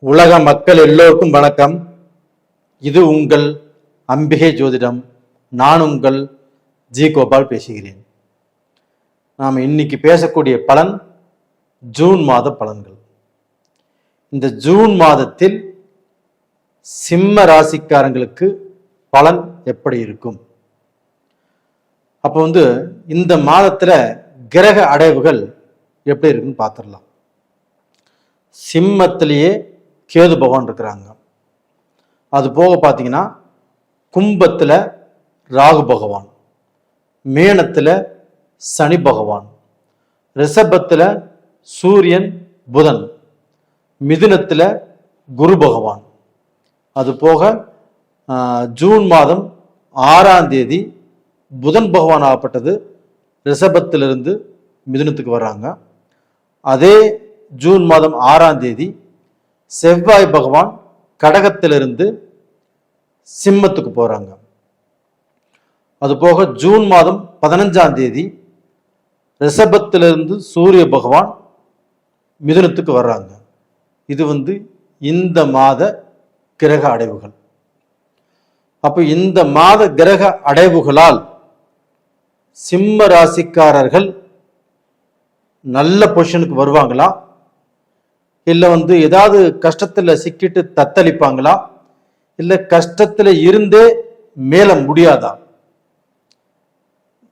உலக மக்கள் எல்லோருக்கும் வணக்கம். இது உங்கள் அம்பிகை ஜோதிடம். நான் உங்கள் ஜி கோபால் பேசுகிறேன். நாம் இன்னைக்கு பேசக்கூடிய பலன் ஜூன் மாத பலன்கள். இந்த ஜூன் மாதத்தில் சிம்ம ராசிக்காரங்களுக்கு பலன் எப்படி இருக்கும்? அப்போ இந்த மாதத்துல கிரக அடைவுகள் எப்படி இருக்குன்னு பார்த்துடலாம். சிம்மத்திலேயே கேது பகவான் இருக்கிறாங்க. அது போக பார்த்தீங்கன்னா கும்பத்தில் ராகு பகவான், மேனத்தில் சனி பகவான், ரிஷபத்தில் சூரியன் புதன், மிதுனத்தில் குரு பகவான். அது போக ஜூன் மாதம் 6ஆம் தேதி புதன் பகவான் ஆகப்பட்டது ரிஷபத்திலிருந்து மிதுனத்துக்கு வர்றாங்க. அதே ஜூன் மாதம் 6ஆம் தேதி செவ்வாய் பகவான் கடகத்திலிருந்து சிம்மத்துக்கு போறாங்க. அது போக ஜூன் மாதம் 15ஆம் தேதி ரிஷபத்திலிருந்து சூரிய பகவான் மிதுனத்துக்கு வர்றாங்க. இது இந்த மாத கிரக அடைவுகள். அப்ப இந்த மாத கிரக அடைவுகளால் சிம்ம ராசிக்காரர்கள் நல்ல பொசிஷனுக்கு வருவாங்களா, இல்ல ஏதாவது கஷ்டத்துல சிக்கிட்டு தத்தளிப்பாங்களா, இல்ல கஷ்டத்துல இருந்தே மேல முடியாதா?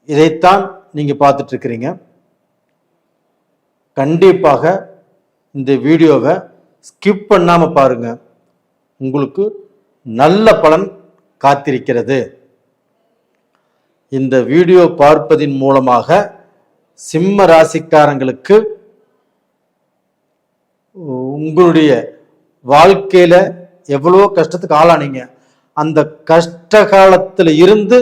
இதைத்தான் நீங்க பார்த்துட்டு இருக்கிறீங்க. கண்டிப்பாக இந்த வீடியோவை ஸ்கிப் பண்ணாம பாருங்க. உங்களுக்கு நல்ல பலன் காத்திருக்கிறது. இந்த வீடியோ பார்ப்பதின் மூலமாக சிம்ம ராசிக்காரங்களுக்கு உங்களுடைய வாழ்க்கையில எவ்வளவோ கஷ்டத்துக்கு ஆளானீங்க, அந்த கஷ்ட காலத்துல இருந்து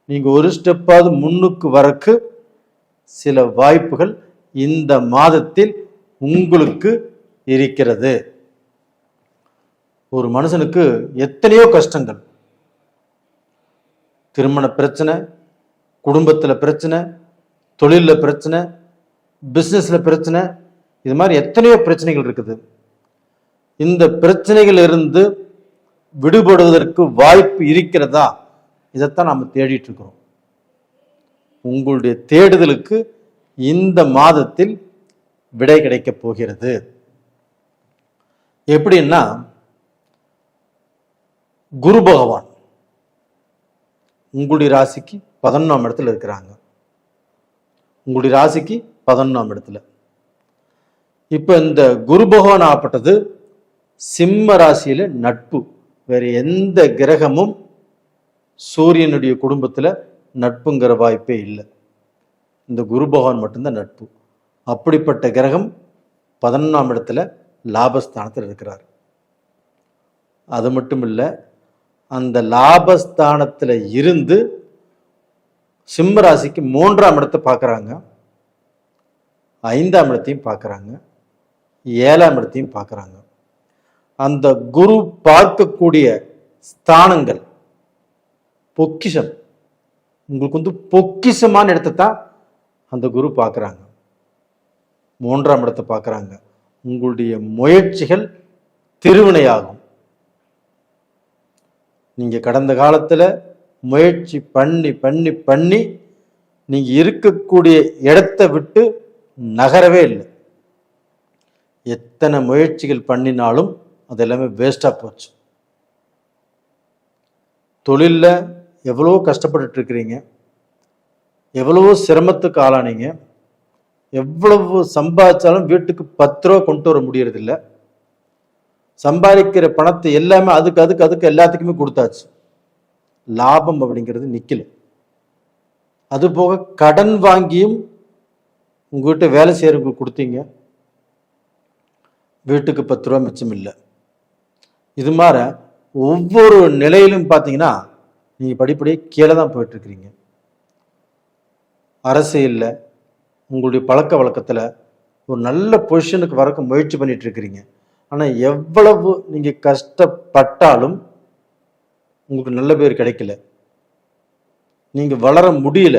நீங்க ஒரு ஸ்டெப்பாவது முன்னுக்கு வரக்கு சில வாய்ப்புகள் இந்த மாதத்தில் உங்களுக்கு இருக்கிறது. ஒரு மனுஷனுக்கு எத்தனையோ கஷ்டங்கள், திருமண பிரச்சனை, குடும்பத்துல பிரச்சனை, தொழில பிரச்சனை, பிசினஸ்ல பிரச்சனை, இது மாதிரி எத்தனையோ பிரச்சனைகள் இருக்குது. இந்த பிரச்சனைகள் இருந்து விடுபடுவதற்கு வாய்ப்பு இருக்கிறதா? இதைத்தான் நாம தேடிட்டு இருக்கிறோம். உங்களுடைய தேடுதலுக்கு இந்த மாதத்தில் விடை கிடைக்க போகிறது. எப்படின்னா, குரு பகவான் உங்களுடைய ராசிக்கு 11ஆம் இடத்துல இருக்கிறாங்க. உங்களுடைய ராசிக்கு 11ஆம் இடத்துல. இப்ப இந்த குரு பகவான் ஆகப்பட்டது சிம்ம ராசியில நட்பு. வேற எந்த கிரகமும் சூரியனுடைய குடும்பத்துல நட்புங்கிற வாய்ப்பே இல்லை. இந்த குரு பகவான் மட்டும்தான் நட்பு. அப்படிப்பட்ட கிரகம் 11ஆம் இடத்துல லாபஸ்தானத்தில் இருக்கிறார். அது மட்டும் இல்லை, அந்த லாபஸ்தானத்துல இருந்து சிம்ம ராசிக்கு 3ஆம் இடத்தை பார்க்கறாங்க, 5ஆம் இடத்தையும் பார்க்கறாங்க, 7ஆம் இடத்தையும் பார்க்கறாங்க. அந்த குரு பார்க்கக்கூடிய ஸ்தானங்கள் பொக்கிஷம். உங்களுக்கு பொக்கிஷமான இடத்தை தான் அந்த குரு பார்க்கறாங்க. 3ஆம் இடத்தை பார்க்கறாங்க. உங்களுடைய முயற்சிகள் திருவினையாகும். நீங்க கடந்த காலத்துல முயற்சி பண்ணி பண்ணி பண்ணி நீங்க இருக்கக்கூடிய இடத்தை விட்டு நகரவே இல்லை. எத்தனை முயற்சிகள் பண்ணினாலும் அது எல்லாமே வேஸ்டா போச்சு. தொழில்ல எவ்வளவோ கஷ்டப்பட்டு இருக்கிறீங்க, எவ்வளவோ சிரமத்துக்கு ஆளானீங்க, எவ்வளவு சம்பாதிச்சாலும் வீட்டுக்கு 10 ரூபா கொண்டு வர முடியறது இல்லை. சம்பாதிக்கிற பணத்தை எல்லாமே அதுக்கு எல்லாத்துக்குமே கொடுத்தாச்சு. லாபம் அப்படிங்கிறது நிக்கல. அது போக கடன் வாங்கியும் உங்ககிட்ட வேலை செய்யறவங்களுக்கு கொடுத்தீங்க, வீட்டுக்கு 10 ரூபா மிச்சம் இல்லை. இது மாதிரி ஒவ்வொரு நிலையிலும் பார்த்தீங்கன்னா நீங்க படிப்படியே கீழே தான் போயிட்டு இருக்கிறீங்க. அரசியல்ல உங்களுடைய பழக்க வழக்கத்துல ஒரு நல்ல பொசிஷனுக்கு வரக்க முயற்சி பண்ணிட்டு இருக்கிறீங்க. ஆனா எவ்வளவு நீங்க கஷ்டப்பட்டாலும் உங்களுக்கு நல்ல பேர் கிடைக்கல, நீங்க வளர முடியல.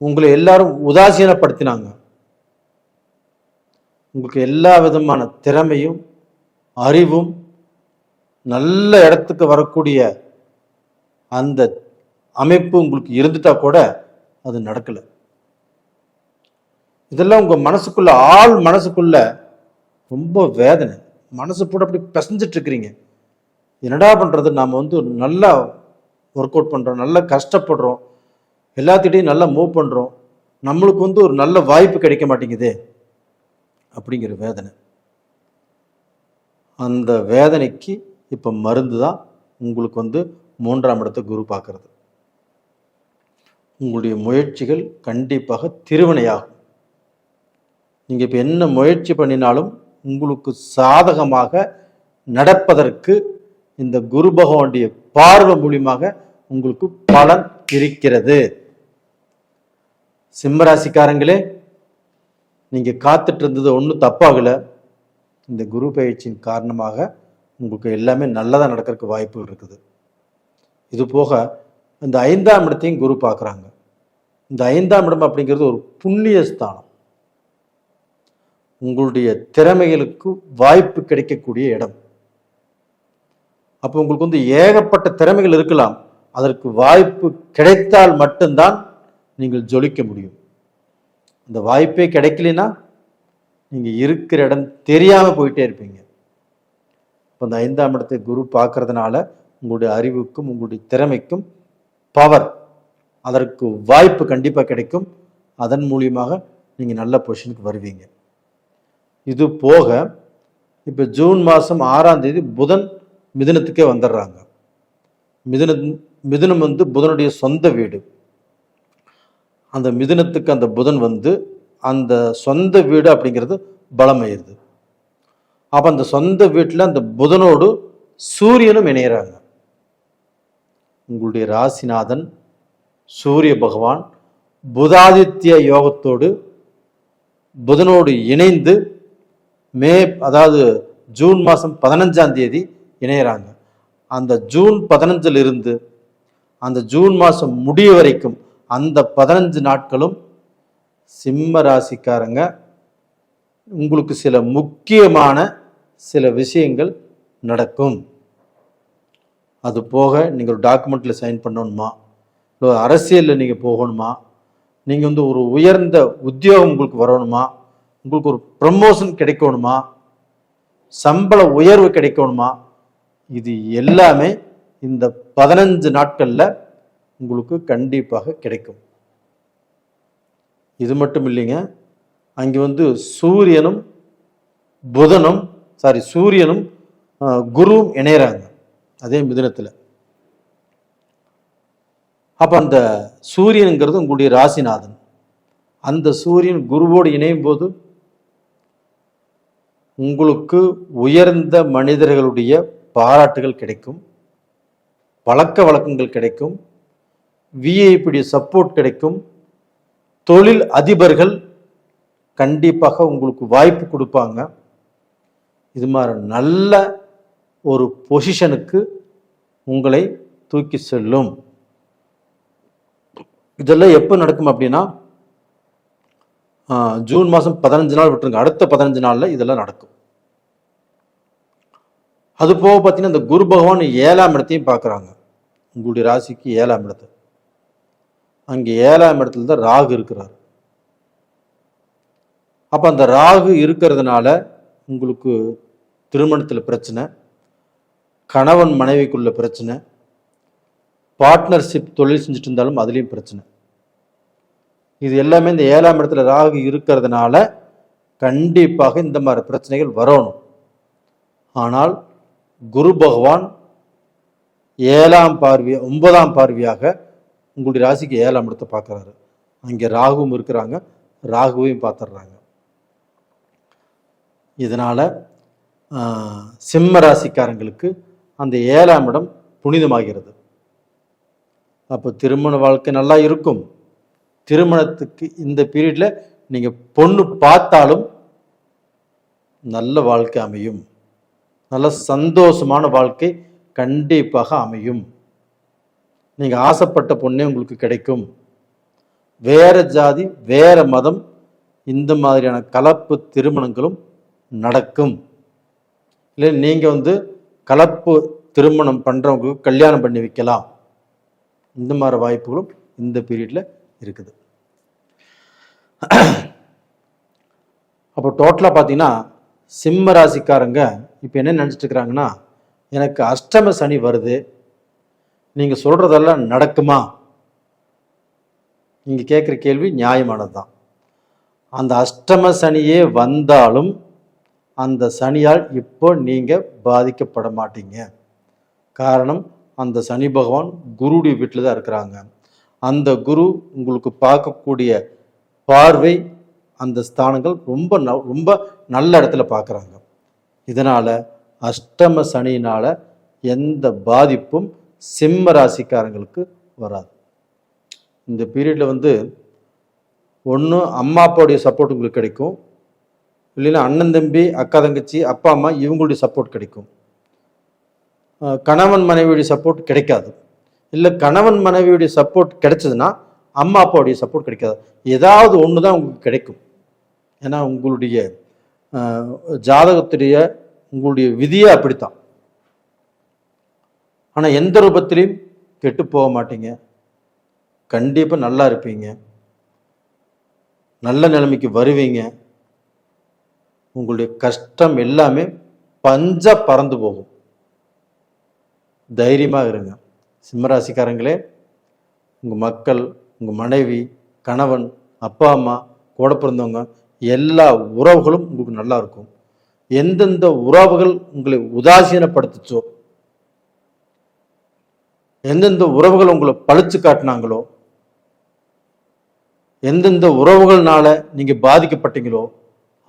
உங்களை எல்லாரும் உதாசீனப்படுத்தினாங்க. உங்களுக்கு எல்லா விதமான திறமையும் அறிவும் நல்ல இடத்துக்கு வரக்கூடிய அந்த அமைப்பு உங்களுக்கு இருந்துட்டா கூட அது நடக்கல. இதெல்லாம் உங்க மனசுக்குள்ள மனசுக்குள்ள ரொம்ப வேதனை. மனசு போட்டு அப்படி பிசைஞ்சிட்டு இருக்கிறீங்க. என்னடா பண்றது? நாம நல்லா ஒர்க் அவுட் பண்றோம், நல்லா கஷ்டப்படுறோம், எல்லாத்திட்டையும் நல்லா மூவ் பண்றோம், நம்மளுக்கு ஒரு நல்ல வாய்ப்பு கிடைக்க மாட்டேங்குது அப்படிங்கிற வேதனை. அந்த வேதனைக்கு இப்ப மருந்து தான் உங்களுக்கு 3ஆம் இடத்தை குரு பார்க்கறது. உங்களுடைய முயற்சிகள் கண்டிப்பாக திருவினையாகும். நீங்க இப்ப என்ன முயற்சி பண்ணினாலும் உங்களுக்கு சாதகமாக நடப்பதற்கு இந்த குரு பகவானுடைய பார்வை மூலியமாக உங்களுக்கு பலன் இருக்கிறது. சிம்மராசிக்காரங்களே, நீங்க காத்துட்டு இருந்தது ஒன்றும் தப்பாகல. இந்த குரு பயிற்சியின் காரணமாக உங்களுக்கு எல்லாமே நல்லதா நடக்கிறதுக்கு வாய்ப்புகள் இருக்குது. இது போக இந்த 5ஆம் இடத்தையும் குரு பார்க்குறாங்க. இந்த 5ஆம் இடம் அப்படிங்கிறது ஒரு புண்ணிய ஸ்தானம். உங்களுடைய திறமைகளுக்கு வாய்ப்பு கிடைக்கக்கூடிய இடம். அப்போ உங்களுக்கு ஏகப்பட்ட திறமைகள் இருக்கலாம். அதற்கு வாய்ப்பு கிடைத்தால் மட்டும்தான் நீங்கள் ஜொலிக்க முடியும். அந்த வாய்ப்பே கிடைக்கலனா நீங்க இருக்கிற இடம் தெரியாம போயிட்டே இருப்பீங்க. இப்போ இந்த 5ஆம் இடத்தை குரு பார்க்கறதுனால உங்களுடைய அறிவுக்கும் உங்களுடைய திறமைக்கும் பவர், அதற்கு வாய்ப்பு கண்டிப்பா கிடைக்கும். அதன் மூலியமாக நீங்க நல்ல பொசிஷனுக்கு வருவீங்க. இது போக இப்ப ஜூன் மாதம் 6ஆம் தேதி புதன் மிதுனத்துக்கே வந்துடுறாங்க. மிதுனம் புதனுடைய சொந்த வீடு. அந்த மிதுனத்துக்கு அந்த புதன் அந்த சொந்த வீடு அப்படிங்கிறது பலமாயிருது. அப்ப அந்த சொந்த வீட்டில் அந்த புதனோடு சூரியனும் இணையறாங்க. உங்களுடைய ராசிநாதன் சூரிய பகவான் புதாதித்ய யோகத்தோடு புதனோடு இணைந்து அதாவது ஜூன் மாதம் 15ஆம் தேதி இணையறாங்க. அந்த ஜூன் 15 இருந்து அந்த ஜூன் மாதம் முடிய வரைக்கும் அந்த 15 நாட்களும் சிம்ம ராசிக்காரங்க உங்களுக்கு சில முக்கியமான சில விஷயங்கள் நடக்கும். அது போக நீங்கள் ஒரு டாக்குமெண்ட்ல சைன் பண்ணணுமா, இல்லை அரசியலில் நீங்கள் போகணுமா, நீங்கள் ஒரு உயர்ந்த உத்தியோகம் உங்களுக்கு வரணுமா, உங்களுக்கு ஒரு ப்ரமோஷன் கிடைக்கணுமா, சம்பள உயர்வு கிடைக்கணுமா, இது எல்லாமே இந்த 15 நாட்கள்ல உங்களுக்கு கண்டிப்பாக கிடைக்கும். இது மட்டும் இல்லைங்க, அங்கே சூரியனும் குருவும் இணையறாங்க அதே மிதுனத்தில். அப்ப அந்த சூரியனுங்கிறது உங்களுடைய ராசிநாதன். அந்த சூரியன் குருவோடு இணையும் போது உங்களுக்கு உயர்ந்த மனிதர்களுடைய பாராட்டுகள் கிடைக்கும், பழக்க வழக்கங்கள் கிடைக்கும், விஐபி சப்போர்ட் கிடைக்கும், தொழில் அதிபர்கள் கண்டிப்பாக உங்களுக்கு வாய்ப்பு கொடுப்பாங்க. இது மாதிரி நல்ல ஒரு பொசிஷனுக்கு உங்களை தூக்கி செல்லும். இதெல்லாம் எப்போ நடக்கும் அப்படின்னா ஜூன் மாதம் 15 நாள் விட்டுருங்க, அடுத்த 15 நாள்ல இதெல்லாம் நடக்கும். அது போக பார்த்தீங்கன்னா இந்த குரு பகவான் 7ஆம் இடத்தையும் பார்க்குறாங்க. உங்களுடைய ராசிக்கு 7ஆம் இடத்தை. அங்கே 7ஆம் இடத்துல தான் ராகு இருக்கிறார். அப்ப அந்த ராகு இருக்கிறதுனால உங்களுக்கு திருமணத்தில் பிரச்சனை, கணவன் மனைவிக்குள்ள பிரச்சனை, பார்ட்னர்ஷிப் தொழில் செஞ்சுட்டு இருந்தாலும் அதுலேயும் பிரச்சனை. இது எல்லாமே இந்த 7ஆம் இடத்துல ராகு இருக்கிறதுனால கண்டிப்பாக இந்த மாதிரி பிரச்சனைகள் வரணும். ஆனால் குரு பகவான் 9ஆம் பார்வையாக உங்களுடைய ராசிக்கு 7ஆம் இடத்தை பார்க்குறாரு. அங்கே ராகுவும் இருக்கிறாங்க, ராகுவையும் பார்த்துடுறாங்க. இதனால சிம்ம ராசிக்காரங்களுக்கு அந்த 7ஆம் இடம் புனிதமாகிறது. அப்போ திருமண வாழ்க்கை நல்லா இருக்கும். திருமணத்துக்கு இந்த பீரியட்ல நீங்க பொண்ணு பார்த்தாலும் நல்ல வாழ்க்கை அமையும், நல்ல சந்தோஷமான வாழ்க்கை கண்டிப்பாக அமையும். நீங்க ஆசைப்பட்ட பொண்ணே உங்களுக்கு கிடைக்கும். வேற ஜாதி வேற மதம் இந்த மாதிரியான கலப்பு திருமணங்களும் நடக்கும். இல்லை நீங்கள் கலப்பு திருமணம் பண்ணுறவங்களுக்கு கல்யாணம் பண்ணி வைக்கலாம். இந்த மாதிரி வாய்ப்புகளும் இந்த பீரியடில் இருக்குது. அப்போ டோட்டலாக பார்த்தீங்கன்னா சிம்ம ராசிக்காரங்க இப்போ என்ன நினச்சிட்டு இருக்கிறாங்கன்னா, எனக்கு அஷ்டம சனி வருது, நீங்கள் சொல்கிறதெல்லாம் நடக்குமா? நீங்கள் கேட்குற கேள்வி நியாயமானது தான். அந்த அஷ்டம சனியே வந்தாலும் அந்த சனியால் இப்போ நீங்கள் பாதிக்கப்பட மாட்டீங்க. காரணம், அந்த சனி பகவான் குருடைய வீட்டில் தான் இருக்கிறாங்க. அந்த குரு உங்களுக்கு பார்க்கக்கூடிய பார்வை அந்த ஸ்தானங்கள் ரொம்ப ரொம்ப நல்ல இடத்துல பார்க்குறாங்க. இதனால் அஷ்டம சனியினால் எந்த பாதிப்பும் சிம்ம ராசிக்காரங்களுக்கு வராது. இந்த பீரியடில் ஒன்று அம்மா அப்பாவுடைய சப்போர்ட் உங்களுக்கு கிடைக்கும், இல்லைன்னா அண்ணன் தம்பி அக்கா தங்கச்சி அப்பா அம்மா இவங்களுடைய சப்போர்ட் கிடைக்கும். கணவன் மனைவியுடைய சப்போர்ட் கிடைக்காது. இல்லை கணவன் மனைவியுடைய சப்போர்ட் கிடைச்சதுன்னா அம்மா அப்பாவுடைய சப்போர்ட் கிடைக்காது. ஏதாவது ஒன்று தான் உங்களுக்கு கிடைக்கும். ஏன்னா உங்களுடைய ஜாதகத்துடைய உங்களுடைய விதியே அப்படித்தான். ஆனால் எந்த ரூபத்திலையும் கெட்டு போக மாட்டீங்க. கண்டிப்பாக நல்லா இருப்பீங்க, நல்ல நிலைமைக்கு வருவீங்க. உங்களுடைய கஷ்டம் எல்லாமே பஞ்சா பறந்து போகும். தைரியமாக இருங்க சிம்மராசிக்காரங்களே. உங்கள் மக்கள், உங்கள் மனைவி, கணவன், அப்பா அம்மா, கூட பிறந்தவங்க எல்லா உறவுகளும் உங்களுக்கு நல்லா இருக்கும். எந்தெந்த உறவுகள் உங்களை உதாசீனப்படுத்துச்சோ, எந்தெந்த உறவுகள் உங்களை பழிச்சு காட்டினாங்களோ, எந்தெந்த உறவுகள்னால நீங்கள் பாதிக்கப்பட்டீங்களோ,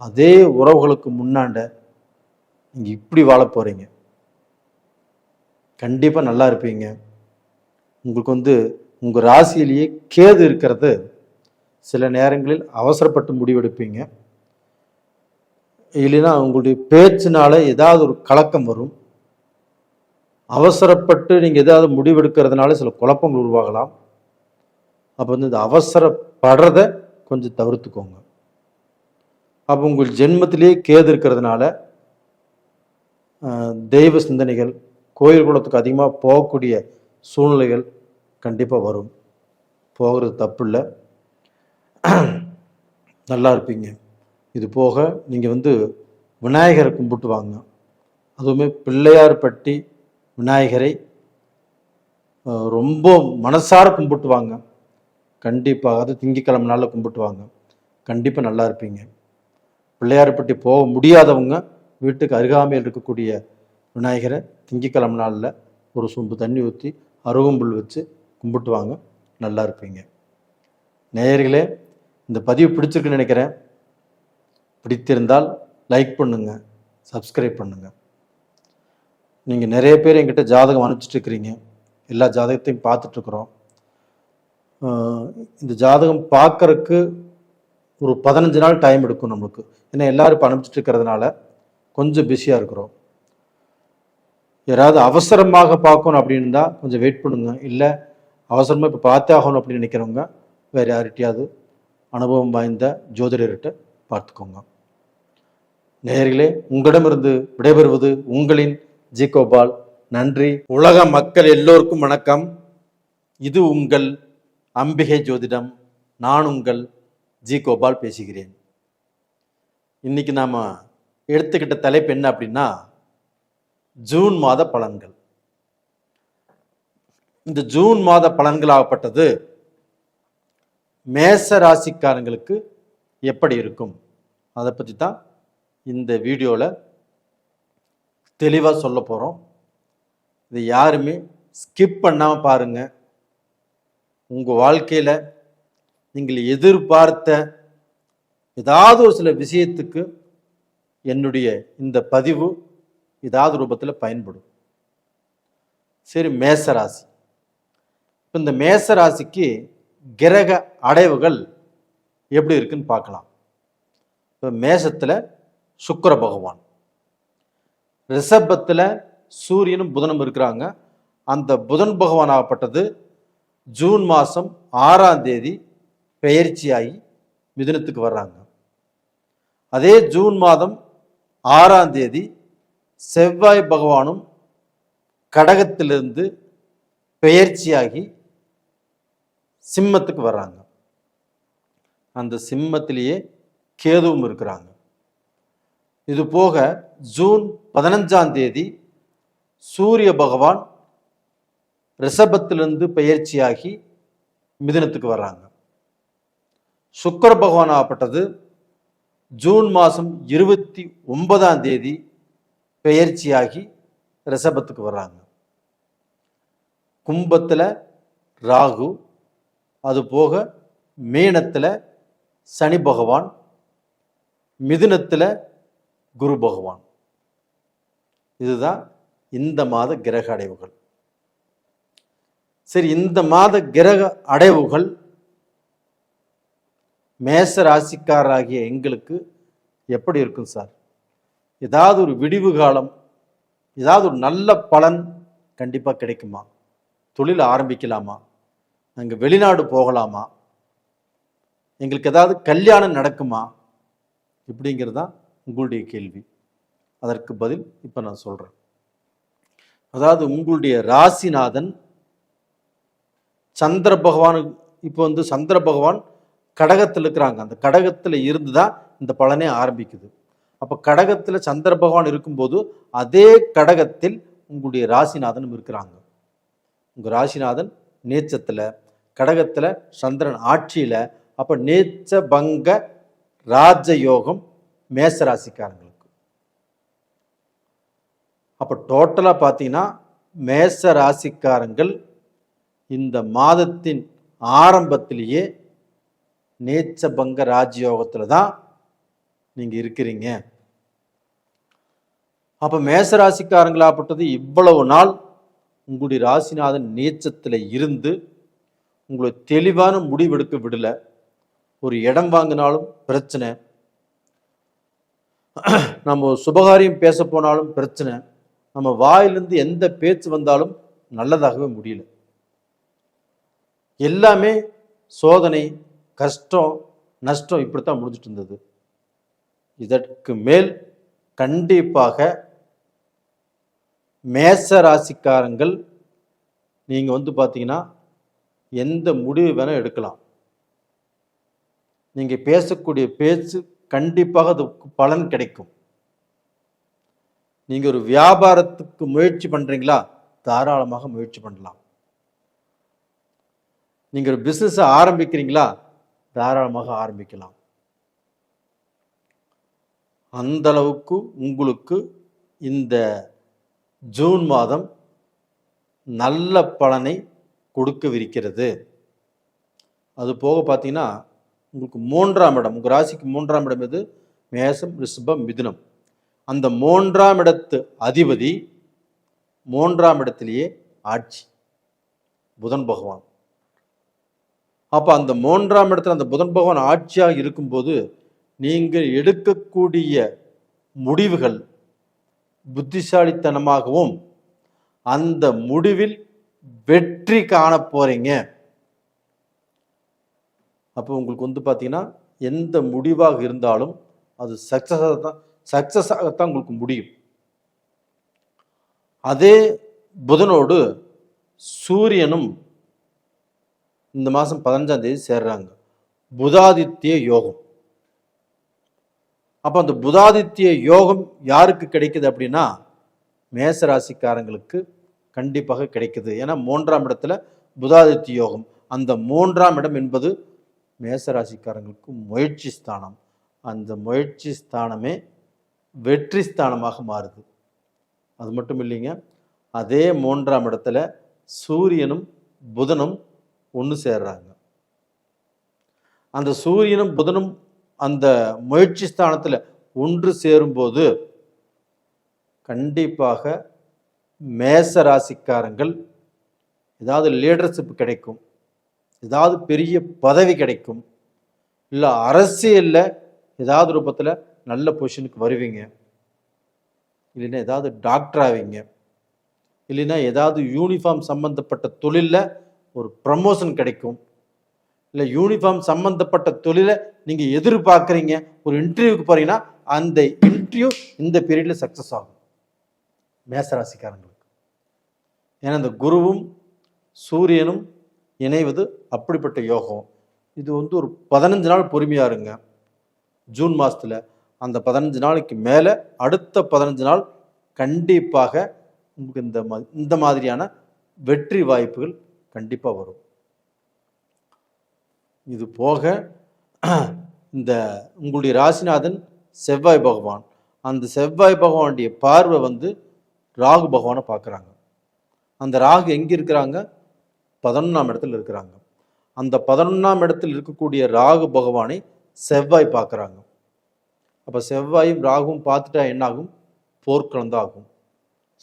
அதே உறவுகளுக்கு முன்னாண்ட நீங்கள் இப்படி வாழ போகிறீங்க. கண்டிப்பாக நல்லா இருப்பீங்க. உங்களுக்கு உங்கள் ராசியிலேயே கேது இருக்கிறது, சில நேரங்களில் அவசரப்பட்டு முடிவெடுப்பீங்க. இல்லைன்னா உங்களுடைய பேச்சினால ஏதாவது ஒரு கலக்கம் வரும். அவசரப்பட்டு நீங்கள் ஏதாவது முடிவெடுக்கிறதுனால சில குழப்பங்கள் உருவாகலாம். அப்போ இந்த அவசரப்படுறத கொஞ்சம் தவிர்த்துக்கோங்க. அப்போ உங்கள் ஜென்மத்திலேயே கேது இருக்கிறதுனால தெய்வ சிந்தனைகள், கோயில் குளத்துக்கு அதிகமாக போகக்கூடிய சூழ்நிலைகள் கண்டிப்பாக வரும். போகிறது தப்பு இல்லை, நல்லா இருப்பீங்க. இது போக நீங்கள் விநாயகரை கும்பிட்டு வாங்க. அதுவுமே பிள்ளையார்பட்டி விநாயகரை ரொம்ப மனசார கும்பிட்டு வாங்க. கண்டிப்பாக அது திங்கக்கிழமை நாளில் கும்பிட்டு வாங்க. கண்டிப்பாக நல்லா இருப்பீங்க. பிள்ளையார்பட்டி போக முடியாதவங்க வீட்டுக்கு அருகாமையில் இருக்கக்கூடிய விநாயகரை திங்கக்கிழமை நாளில் ஒரு சொம்பு தண்ணி ஊற்றி அருகம்புல் வச்சு கும்பிட்டு வாங்க, நல்லா இருப்பீங்க. நேயர்களே, இந்த பதிவு பிடிச்சிருக்குன்னு நினைக்கிறேன். பிடித்திருந்தால் லைக் பண்ணுங்கள், சப்ஸ்கிரைப் பண்ணுங்கள். நீங்கள் நிறைய பேர் என்கிட்ட ஜாதகம் அனுப்பிச்சிட்ருக்கிறீங்க. எல்லா ஜாதகத்தையும் பார்த்துட்ருக்குறோம். இந்த ஜாதகம் பார்க்கறக்கு ஒரு 15 நாள் டைம் எடுக்கும் நம்மளுக்கு. ஏன்னா எல்லோரும் இப்போ அனுப்பிச்சிட்டு இருக்கிறதுனால கொஞ்சம் பிஸியாக இருக்கிறோம். யாராவது அவசரமாக பார்க்கணும் அப்படின்னு இருந்தால் கொஞ்சம் வெயிட் பண்ணுங்க. இல்லை அவசரமாக இப்போ பார்த்தே ஆகணும் அப்படின்னு நினைக்கிறவங்க வேறு யார்கிட்டையாவது அனுபவம் வாய்ந்த ஜோதிடர்கிட்ட பார்த்துக்கோங்க. நேயர்களே, உங்களிடமிருந்து விடைபெறுவது உங்களின் ஜி கோபால். நன்றி. உலக மக்கள் எல்லோருக்கும் வணக்கம். இது உங்கள் அம்பிகை ஜோதிடம். நான் உங்கள் ஜி கோபால் பேசுகிறேன். இன்னைக்கு நாம் எடுத்துக்கிட்ட தலைப்பு என்ன அப்படின்னா, ஜூன் மாத பலன்கள். இந்த ஜூன் மாத பலன்கள் ஆகப்பட்டது மேச ராசிக்காரங்களுக்கு எப்படி இருக்கும் அதை பற்றி தான் இந்த வீடியோவில் தெளிவாக சொல்ல போகிறோம். இது யாருமே ஸ்கிப் பண்ணாமல் பாருங்கள். உங்கள் வாழ்க்கையில் நீங்கள் எதிர்பார்த்த ஏதாவது ஒரு சில விஷயத்துக்கு என்னுடைய இந்த பதிவு ஏதாவது ரூபத்தில் பயன்படும். சரி, மேசராசி. இப்போ இந்த மேசராசிக்கு கிரக அடைவுகள் எப்படி இருக்குன்னு பார்க்கலாம். இப்போ மேசத்தில் சுக்கிர பகவான், ரிஷபத்தில் சூரியனும் புதனும் இருக்கிறாங்க. அந்த புதன் பகவான் ஆகப்பட்டது ஜூன் மாதம் 6ஆம் தேதி பெயர்ச்சியாகி மிதுனத்துக்கு வர்றாங்க. அதே ஜூன் மாதம் 6ஆம் தேதி செவ்வாய் பகவானும் கடகத்திலிருந்து பெயர்ச்சியாகி சிம்மத்துக்கு வர்றாங்க. அந்த சிம்மத்திலேயே கேதுவும் இருக்கிறாங்க. இது போக ஜூன் 15ஆம் தேதி சூரிய பகவான் ரிஷபத்திலிருந்து பெயர்ச்சியாகி மிதுனத்துக்கு வர்றாங்க. சுக்கிர பகவான் ஆகப்பட்டது ஜூன் மாதம் 29ஆம் தேதி பெயர்ச்சியாகி ரிஷபத்துக்கு வர்றாங்க. கும்பத்தில் ராகு, அது போக மீனத்தில் சனி பகவான், மிதுனத்தில் குரு பகவான். இதுதான் இந்த மாத கிரக அடைவுகள். சரி, இந்த மாத கிரக அடைவுகள் மேச ராசிக்காரராகிய எங்களுக்கு எப்படி இருக்கும் சார்? ஏதாவது ஒரு விடிவு காலம், ஏதாவது ஒரு நல்ல பலன் கண்டிப்பாக கிடைக்குமா? தொழில் ஆரம்பிக்கலாமா? நாங்கள் வெளிநாடு போகலாமா? எங்களுக்கு ஏதாவது கல்யாணம் நடக்குமா? இப்படிங்கிறது தான் உங்களுடைய கேள்வி. அதற்கு பதில் இப்போ நான் சொல்கிறேன். அதாவது உங்களுடைய ராசிநாதன் சந்திர பகவான், இப்போ சந்திர பகவான் கடகத்தில் இருக்கிறாங்க. அந்த கடகத்தில் இருந்து தான் இந்த பலனே ஆரம்பிக்குது. அப்போ கடகத்தில் சந்திர பகவான் இருக்கும்போது அதே கடகத்தில் உங்களுடைய ராசிநாதனும் இருக்கிறாங்க. உங்கள் ராசிநாதன் நீச்சத்தில், கடகத்தில் சந்திரன் ஆட்சியில். அப்போ நீச்ச பங்க ராஜயோகம் மேச ராசிக்காரங்களுக்கு. அப்போ டோட்டலாக பார்த்தீங்கன்னா மேச ராசிக்காரங்கள் இந்த மாதத்தின் ஆரம்பத்திலேயே நீச்ச பங்க ராஜயோகத்தில் தான் நீங்கள் இருக்கிறீங்க. அப்போ மேச ராசிக்காரங்களாகப்பட்டது இவ்வளவு நாள் உங்களுடைய ராசிநாதன் நீச்சத்தில் இருந்து உங்களை தெளிவான முடிவெடுக்க விடலை. ஒரு இடம் வாங்கினாலும் பிரச்சனை, நம்ம சுபகாரியம் பேச போனாலும் பிரச்சனை, நம்ம வாயிலிருந்து எந்த பேச்சு வந்தாலும் நல்லதாகவே முடியல. எல்லாமே சோதனை, கஷ்டம், நஷ்டம், இப்படித்தான் முடிஞ்சிட்டு இருந்தது. இதற்கு மேல் கண்டிப்பாக மேச ராசிக்காரங்கள் நீங்கள் பார்த்தீங்கன்னா எந்த முடிவு வேணால் எடுக்கலாம். நீங்கள் பேசக்கூடிய பேச்சு கண்டிப்பாக அதுக்கு பலன் கிடைக்கும். நீங்கள் ஒரு வியாபாரத்துக்கு முயற்சி பண்ணுறீங்களா? தாராளமாக முயற்சி பண்ணலாம். நீங்கள் ஒரு பிஸ்னஸை ஆரம்பிக்கிறீங்களா? தாராளமாக ஆரம்பிக்கலாம். அந்த அளவுக்கு உங்களுக்கு இந்த ஜூன் மாதம் நல்ல பலனை கொடுக்கவிருக்கிறது. அது போக பார்த்தீங்கன்னா உங்களுக்கு 3ஆம் இடம், உங்கள் ராசிக்கு 3ஆம் இடம் எது? மேசம், ரிஷபம், மிதுனம். அந்த 3ஆம் இடத்து அதிபதி 3ஆம் இடத்திலேயே ஆட்சி, புதன் பகவான். அப்போ அந்த 3ஆம் இடத்துல அந்த புதன் பகவான் ஆட்சியாக இருக்கும்போது நீங்கள் எடுக்கக்கூடிய முடிவுகள் புத்திசாலித்தனமாகவும் அந்த முடிவில் வெற்றி காண போறீங்க. அப்போ உங்களுக்கு பார்த்தீங்கன்னா எந்த முடிவாக இருந்தாலும் அது சக்சஸாகத்தான் உங்களுக்கு முடியும். அதே புதனோடு சூரியனும் இந்த மாதம் 15ஆம் தேதி சேர்றாங்க. புதாதித்ய யோகம். அப்போ அந்த புதாதித்ய யோகம் யாருக்கு கிடைக்குது அப்படின்னா மேச ராசிக்காரங்களுக்கு கண்டிப்பாக கிடைக்குது. ஏன்னா 3ஆம் இடத்துல புதாதித்ய யோகம். அந்த 3ஆம் இடம் என்பது மேச ராசிக்காரங்களுக்கு முயற்சி ஸ்தானம். அந்த முயற்சி ஸ்தானமே வெற்றி ஸ்தானமாக மாறுது. அது மட்டும் இல்லைங்க, அதே 3ஆம் இடத்துல சூரியனும் புதனும் ஒன்று சேர்றாங்க. அந்த சூரியனும் புதனும் அந்த முயற்சி ஸ்தானத்தில் ஒன்று சேரும்போது கண்டிப்பாக மேச ராசிக்காரங்கள் ஏதாவது லீடர்ஷிப் கிடைக்கும், ஏதாவது பெரிய பதவி கிடைக்கும், இல்லை அரசியலில் ஏதாவது ரூபத்தில் நல்ல பொசிஷனுக்கு வருவீங்க, இல்லைன்னா ஏதாவது டாக்டர் ஆவீங்க, இல்லைன்னா ஏதாவது யூனிஃபார்ம் சம்பந்தப்பட்ட தொழிலில் ஒரு ப்ரமோஷன் கிடைக்கும், இல்லை யூனிஃபார்ம் சம்பந்தப்பட்ட தொழிலை நீங்கள் எதிர்பார்க்குறீங்க, ஒரு இன்டர்வியூக்கு போகிறீங்கன்னா அந்த இன்டர்வியூ இந்த பீரியடில் சக்ஸஸ் ஆகும் மேசராசிக்காரங்களுக்கு. ஏன்னா இந்த குருவும் சூரியனும் இணைவது அப்படிப்பட்ட யோகம். இது வந்து ஒரு 15 நாள் பொறுமையாக இருங்க ஜூன் மாதத்தில். அந்த 15 நாளைக்கு மேலே அடுத்த 15 நாள் கண்டிப்பாக உங்களுக்கு இந்த மாதிரியான வெற்றி வாய்ப்புகள் கண்டிப்பாக வரும். இது போக இந்த உங்களுடைய ராசிநாதன் செவ்வாய் பகவான், அந்த செவ்வாய் பகவானுடைய பார்வை வந்து ராகு பகவானை பார்க்குறாங்க. அந்த ராகு எங்கே இருக்கிறாங்க? 11ஆம் இடத்துல இருக்கிறாங்க. அந்த 11ஆம் இடத்தில் இருக்கக்கூடிய ராகு பகவானை செவ்வாய் பார்க்குறாங்க. அப்போ செவ்வாயும் ராகுவும் பார்த்துட்டா என்னாகும்? போர்க்களந்தாகும்,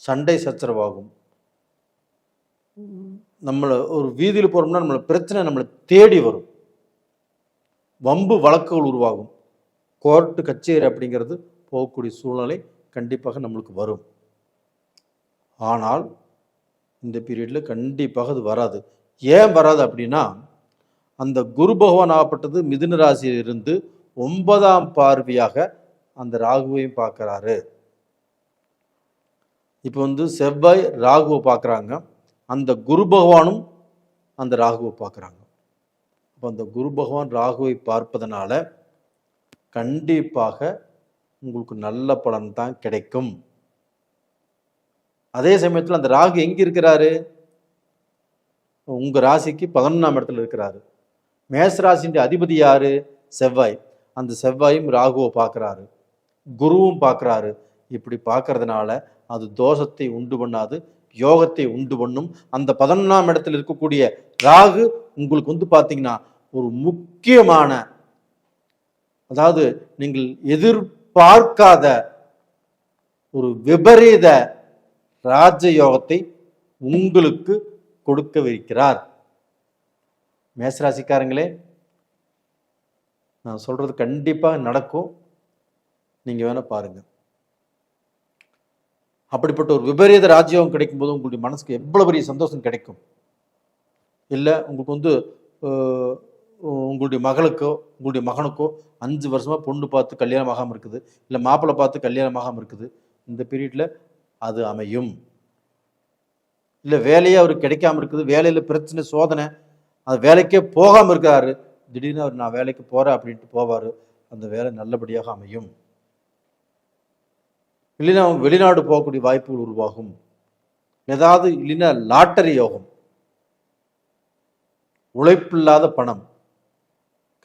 சண்டை சச்சரவாகும். நம்மளை ஒரு வீதியில் போகிறோம்னா நம்மளை பிரச்சனை நம்மளை தேடி வரும், வம்பு வழக்குகள் உருவாகும், கோர்ட்டு கச்சேரி அப்படிங்கிறது போகக்கூடிய சூழ்நிலை கண்டிப்பாக நம்மளுக்கு வரும். ஆனால் இந்த பீரியடில் கண்டிப்பாக அது வராது. ஏன் வராது அப்படின்னா, அந்த குரு பகவான் ஆகப்பட்டது மிதுன ராசியிலிருந்து 9ஆம் பார்வையாக அந்த ராகுவையும் பார்க்குறாரு. இப்போ வந்து செவ்வாய் ராகுவை பார்க்குறாங்க, அந்த குரு பகவானும் அந்த ராகுவை பார்க்குறாங்க. அப்போ அந்த குரு பகவான் ராகுவை பார்ப்பதனால கண்டிப்பாக உங்களுக்கு நல்ல பலன் தான் கிடைக்கும். அதே சமயத்தில் அந்த ராகு எங்கே இருக்கிறாரு? உங்கள் ராசிக்கு 11ஆம் இடத்துல இருக்கிறாரு. மேசராசின்ற அதிபதி யாரு? செவ்வாய். அந்த செவ்வாயும் ராகுவை பார்க்குறாரு, குருவும் பார்க்குறாரு. இப்படி பார்க்கறதுனால அது தோஷத்தை உண்டு பண்ணாது, யோகத்தை உண்டு பண்ணும். அந்த 11ஆம் இடத்துல இருக்கக்கூடிய ராகு உங்களுக்கு வந்து பார்த்தீங்கன்னா ஒரு முக்கியமான, அதாவது நீங்கள் எதிர்பார்க்காத ஒரு விபரீத ராஜயோகத்தை உங்களுக்கு கொடுக்கவிருக்கிறார். மேசராசிக்காரங்களே, நான் சொல்றது கண்டிப்பாக நடக்கும். நீங்க வேணா பாருங்க. அப்படிப்பட்ட ஒரு விபரீத ராஜ்யோகம் கிடைக்கும் போது உங்களுடைய மனசுக்கு எவ்வளவு பெரிய சந்தோஷம் கிடைக்கும். இல்லை உங்களுக்கு வந்து உங்களுடைய மகளுக்கோ உங்களுடைய மகனுக்கோ 5 வருஷமா பொண்ணு பார்த்து கல்யாணம் ஆகாமல் இருக்குது, இல்லை மாப்பிள்ளை பார்த்து கல்யாணம் ஆகாமல் இருக்குது, இந்த பீரியட்ல அது அமையும். இல்லை வேலையே அவருக்கு கிடைக்காம இருக்குது, வேலையில் பிரச்சனை சோதனை, அது வேலைக்கே போகாமல் இருக்காரு, திடீர்னு அவர் நான் வேலைக்கு போகிறேன் அப்படின்ட்டு போவார், அந்த வேலை நல்லபடியாக அமையும். இல்லைன்னா அவங்க வெளிநாடு போகக்கூடிய வாய்ப்புகள் உருவாகும். ஏதாவது இல்லைன்னா லாட்டரி யோகம், உழைப்பில்லாத பணம்.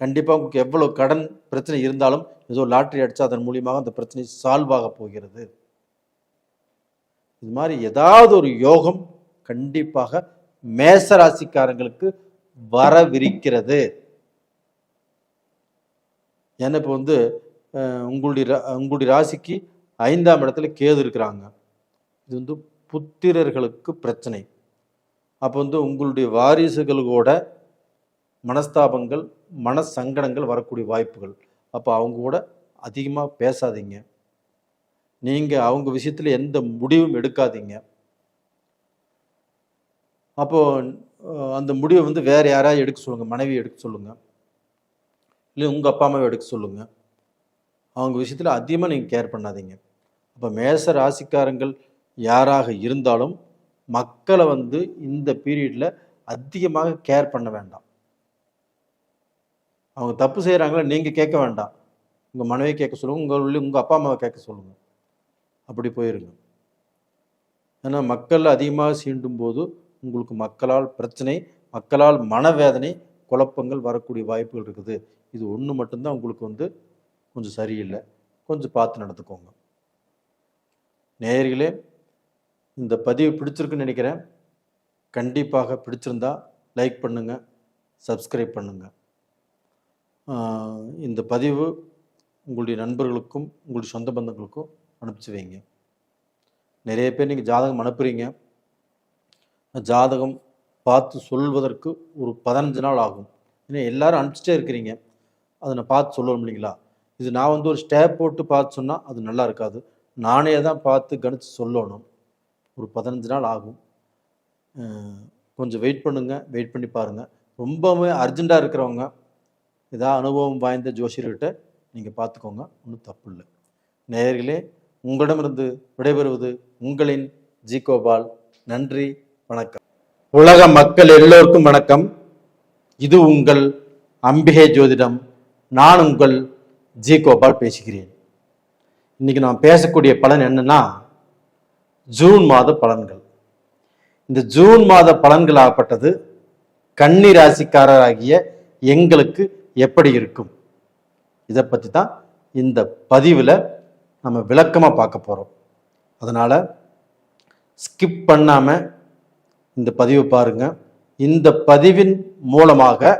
கண்டிப்பாக உங்களுக்கு எவ்வளோ கடன் பிரச்சனை இருந்தாலும் ஏதோ லாட்டரி அடித்தா அதன் மூலியமாக அந்த பிரச்சனை சால்வ் ஆக போகிறது. இது மாதிரி ஏதாவது ஒரு யோகம் கண்டிப்பாக மேசராசிக்காரங்களுக்கு வரவிருக்கிறது. ஏன்னா இப்போ வந்து உங்களுடைய ராசிக்கு 5ஆம் இடத்துல கேது இருக்கிறாங்க. இது வந்து புத்திரர்களுக்கு பிரச்சனை. அப்போ வந்து உங்களுடைய வாரிசுகளோட மனஸ்தாபங்கள், மன சங்கடங்கள் வரக்கூடிய வாய்ப்புகள். அப்போ அவங்க கூட அதிகமாக பேசாதீங்க, நீங்கள் அவங்க விஷயத்தில் எந்த முடிவும் எடுக்காதீங்க. அப்போது அந்த முடிவை வந்து வேறு யாராவது எடுக்க சொல்லுங்கள், மனைவி எடுக்க சொல்லுங்கள், இல்லை உங்கள் அப்பா அம்மாவை எடுக்க சொல்லுங்கள். அவங்க விஷயத்தில் அதிகமாக நீங்கள் கேர் பண்ணாதீங்க. அப்போ மேச ராசிக்காரங்கள் யாராக இருந்தாலும் மக்களை வந்து இந்த பீரியடில் அதிகமாக கேர் பண்ண வேண்டாம். அவங்க தப்பு செய்கிறாங்களா நீங்கள் கேட்க வேண்டாம், உங்கள் மனைவியை கேட்க சொல்லுங்கள், உங்கள் அப்பா அம்மாவை கேட்க சொல்லுங்கள். அப்படி போயிருங்க. ஏன்னா மக்கள் அதிகமாக சீண்டும் போது உங்களுக்கு மக்களால் பிரச்சனை, மக்களால் மனவேதனை, குழப்பங்கள் வரக்கூடிய வாய்ப்புகள் இருக்குது. இது ஒன்று மட்டும்தான் உங்களுக்கு வந்து கொஞ்சம் சரியில்லை, கொஞ்சம் பார்த்து நடந்துக்கோங்க. நேயர்களே, இந்த பதிவு பிடிச்சிருக்குன்னு நினைக்கிறேன். கண்டிப்பாக பிடிச்சிருந்தா லைக் பண்ணுங்கள், சப்ஸ்கிரைப் பண்ணுங்கள். இந்த பதிவு உங்களுடைய நண்பர்களுக்கும் உங்களுடைய சொந்த பந்தங்களுக்கும் அனுப்பிச்சி வைங்க. நிறைய பேர் நீங்கள் ஜாதகம் அனுப்புகிறீங்க, ஜாதகம் பார்த்து சொல்வதற்கு ஒரு 15 நாள் ஆகும். ஏன்னா எல்லாரும் அனுப்பிச்சிட்டே இருக்கிறீங்க, அதை நான் பார்த்து சொல்லணும் இல்லைங்களா? இது நான் வந்து ஒரு ஸ்டேப் போட்டு பார்த்து சொன்னால் அது நல்லா இருக்காது, நானே தான் பார்த்து கணித்து சொல்லணும். ஒரு 15 நாள் ஆகும். கொஞ்சம் வெயிட் பண்ணுங்கள், வெயிட் பண்ணி பாருங்கள். ரொம்பவே அர்ஜெண்ட்டாக இருக்கிறவங்க இதான் அனுபவம் வாய்ந்த ஜோசியர்கிட்ட நீங்கள் பார்த்துக்கோங்க, ஒன்றும் தப்பு இல்லை. நேயர்களே, உங்களிடமிருந்து விடைபெறுவது உங்களின் ஜி கோபால். நன்றி, வணக்கம். உலக மக்கள் எல்லோருக்கும் வணக்கம். இது உங்கள் அம்பிகை ஜோதிடம். நான் உங்கள் ஜி கோபால் பேசுகிறேன். இன்னைக்கு நான் பேசக்கூடிய பலன் என்னன்னா, ஜூன் மாத பலன்கள். இந்த ஜூன் மாத பலன்கள் ஆகப்பட்டது கன்னி ராசிக்காரராகிய எங்களுக்கு எப்படி இருக்கும், இதை பற்றி தான் இந்த பதிவில் நம்ம விளக்கமாக பார்க்க போகிறோம். அதனால் ஸ்கிப் பண்ணாமல் இந்த பதிவை பாருங்கள். இந்த பதிவின் மூலமாக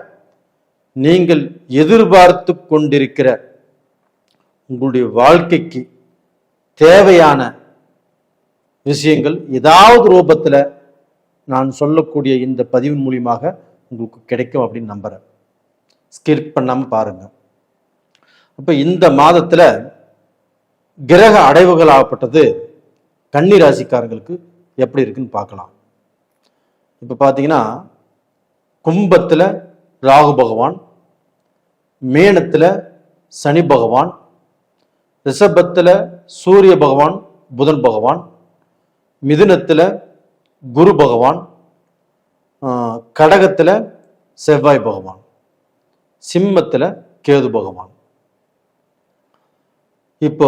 நீங்கள் எதிர்பார்த்து கொண்டிருக்கிற உங்களுடைய வாழ்க்கைக்கு தேவையான விஷயங்கள் ஏதாவது ரூபத்தில் நான் சொல்லக்கூடிய இந்த பதிவின் மூலியமாக உங்களுக்கு கிடைக்கும் அப்படின்னு நம்புகிறேன். ஸ்கிப் பண்ணாமல் பாருங்கள். அப்போ இந்த மாதத்தில் கிரக அடைவுகள் ஆகப்பட்டது கன்னி ராசிக்காரங்களுக்கு எப்படி இருக்குன்னு பார்க்கலாம். இப்போ பார்த்தீங்கன்னா, கும்பத்தில் ராகு பகவான், மீனத்தில் சனி பகவான், ரிஷபத்தில் சூரிய பகவான் புதன் பகவான், மிதுனத்தில் குரு பகவான், கடகத்தில் செவ்வாய் பகவான், சிம்மத்தில் கேது பகவான். இப்போ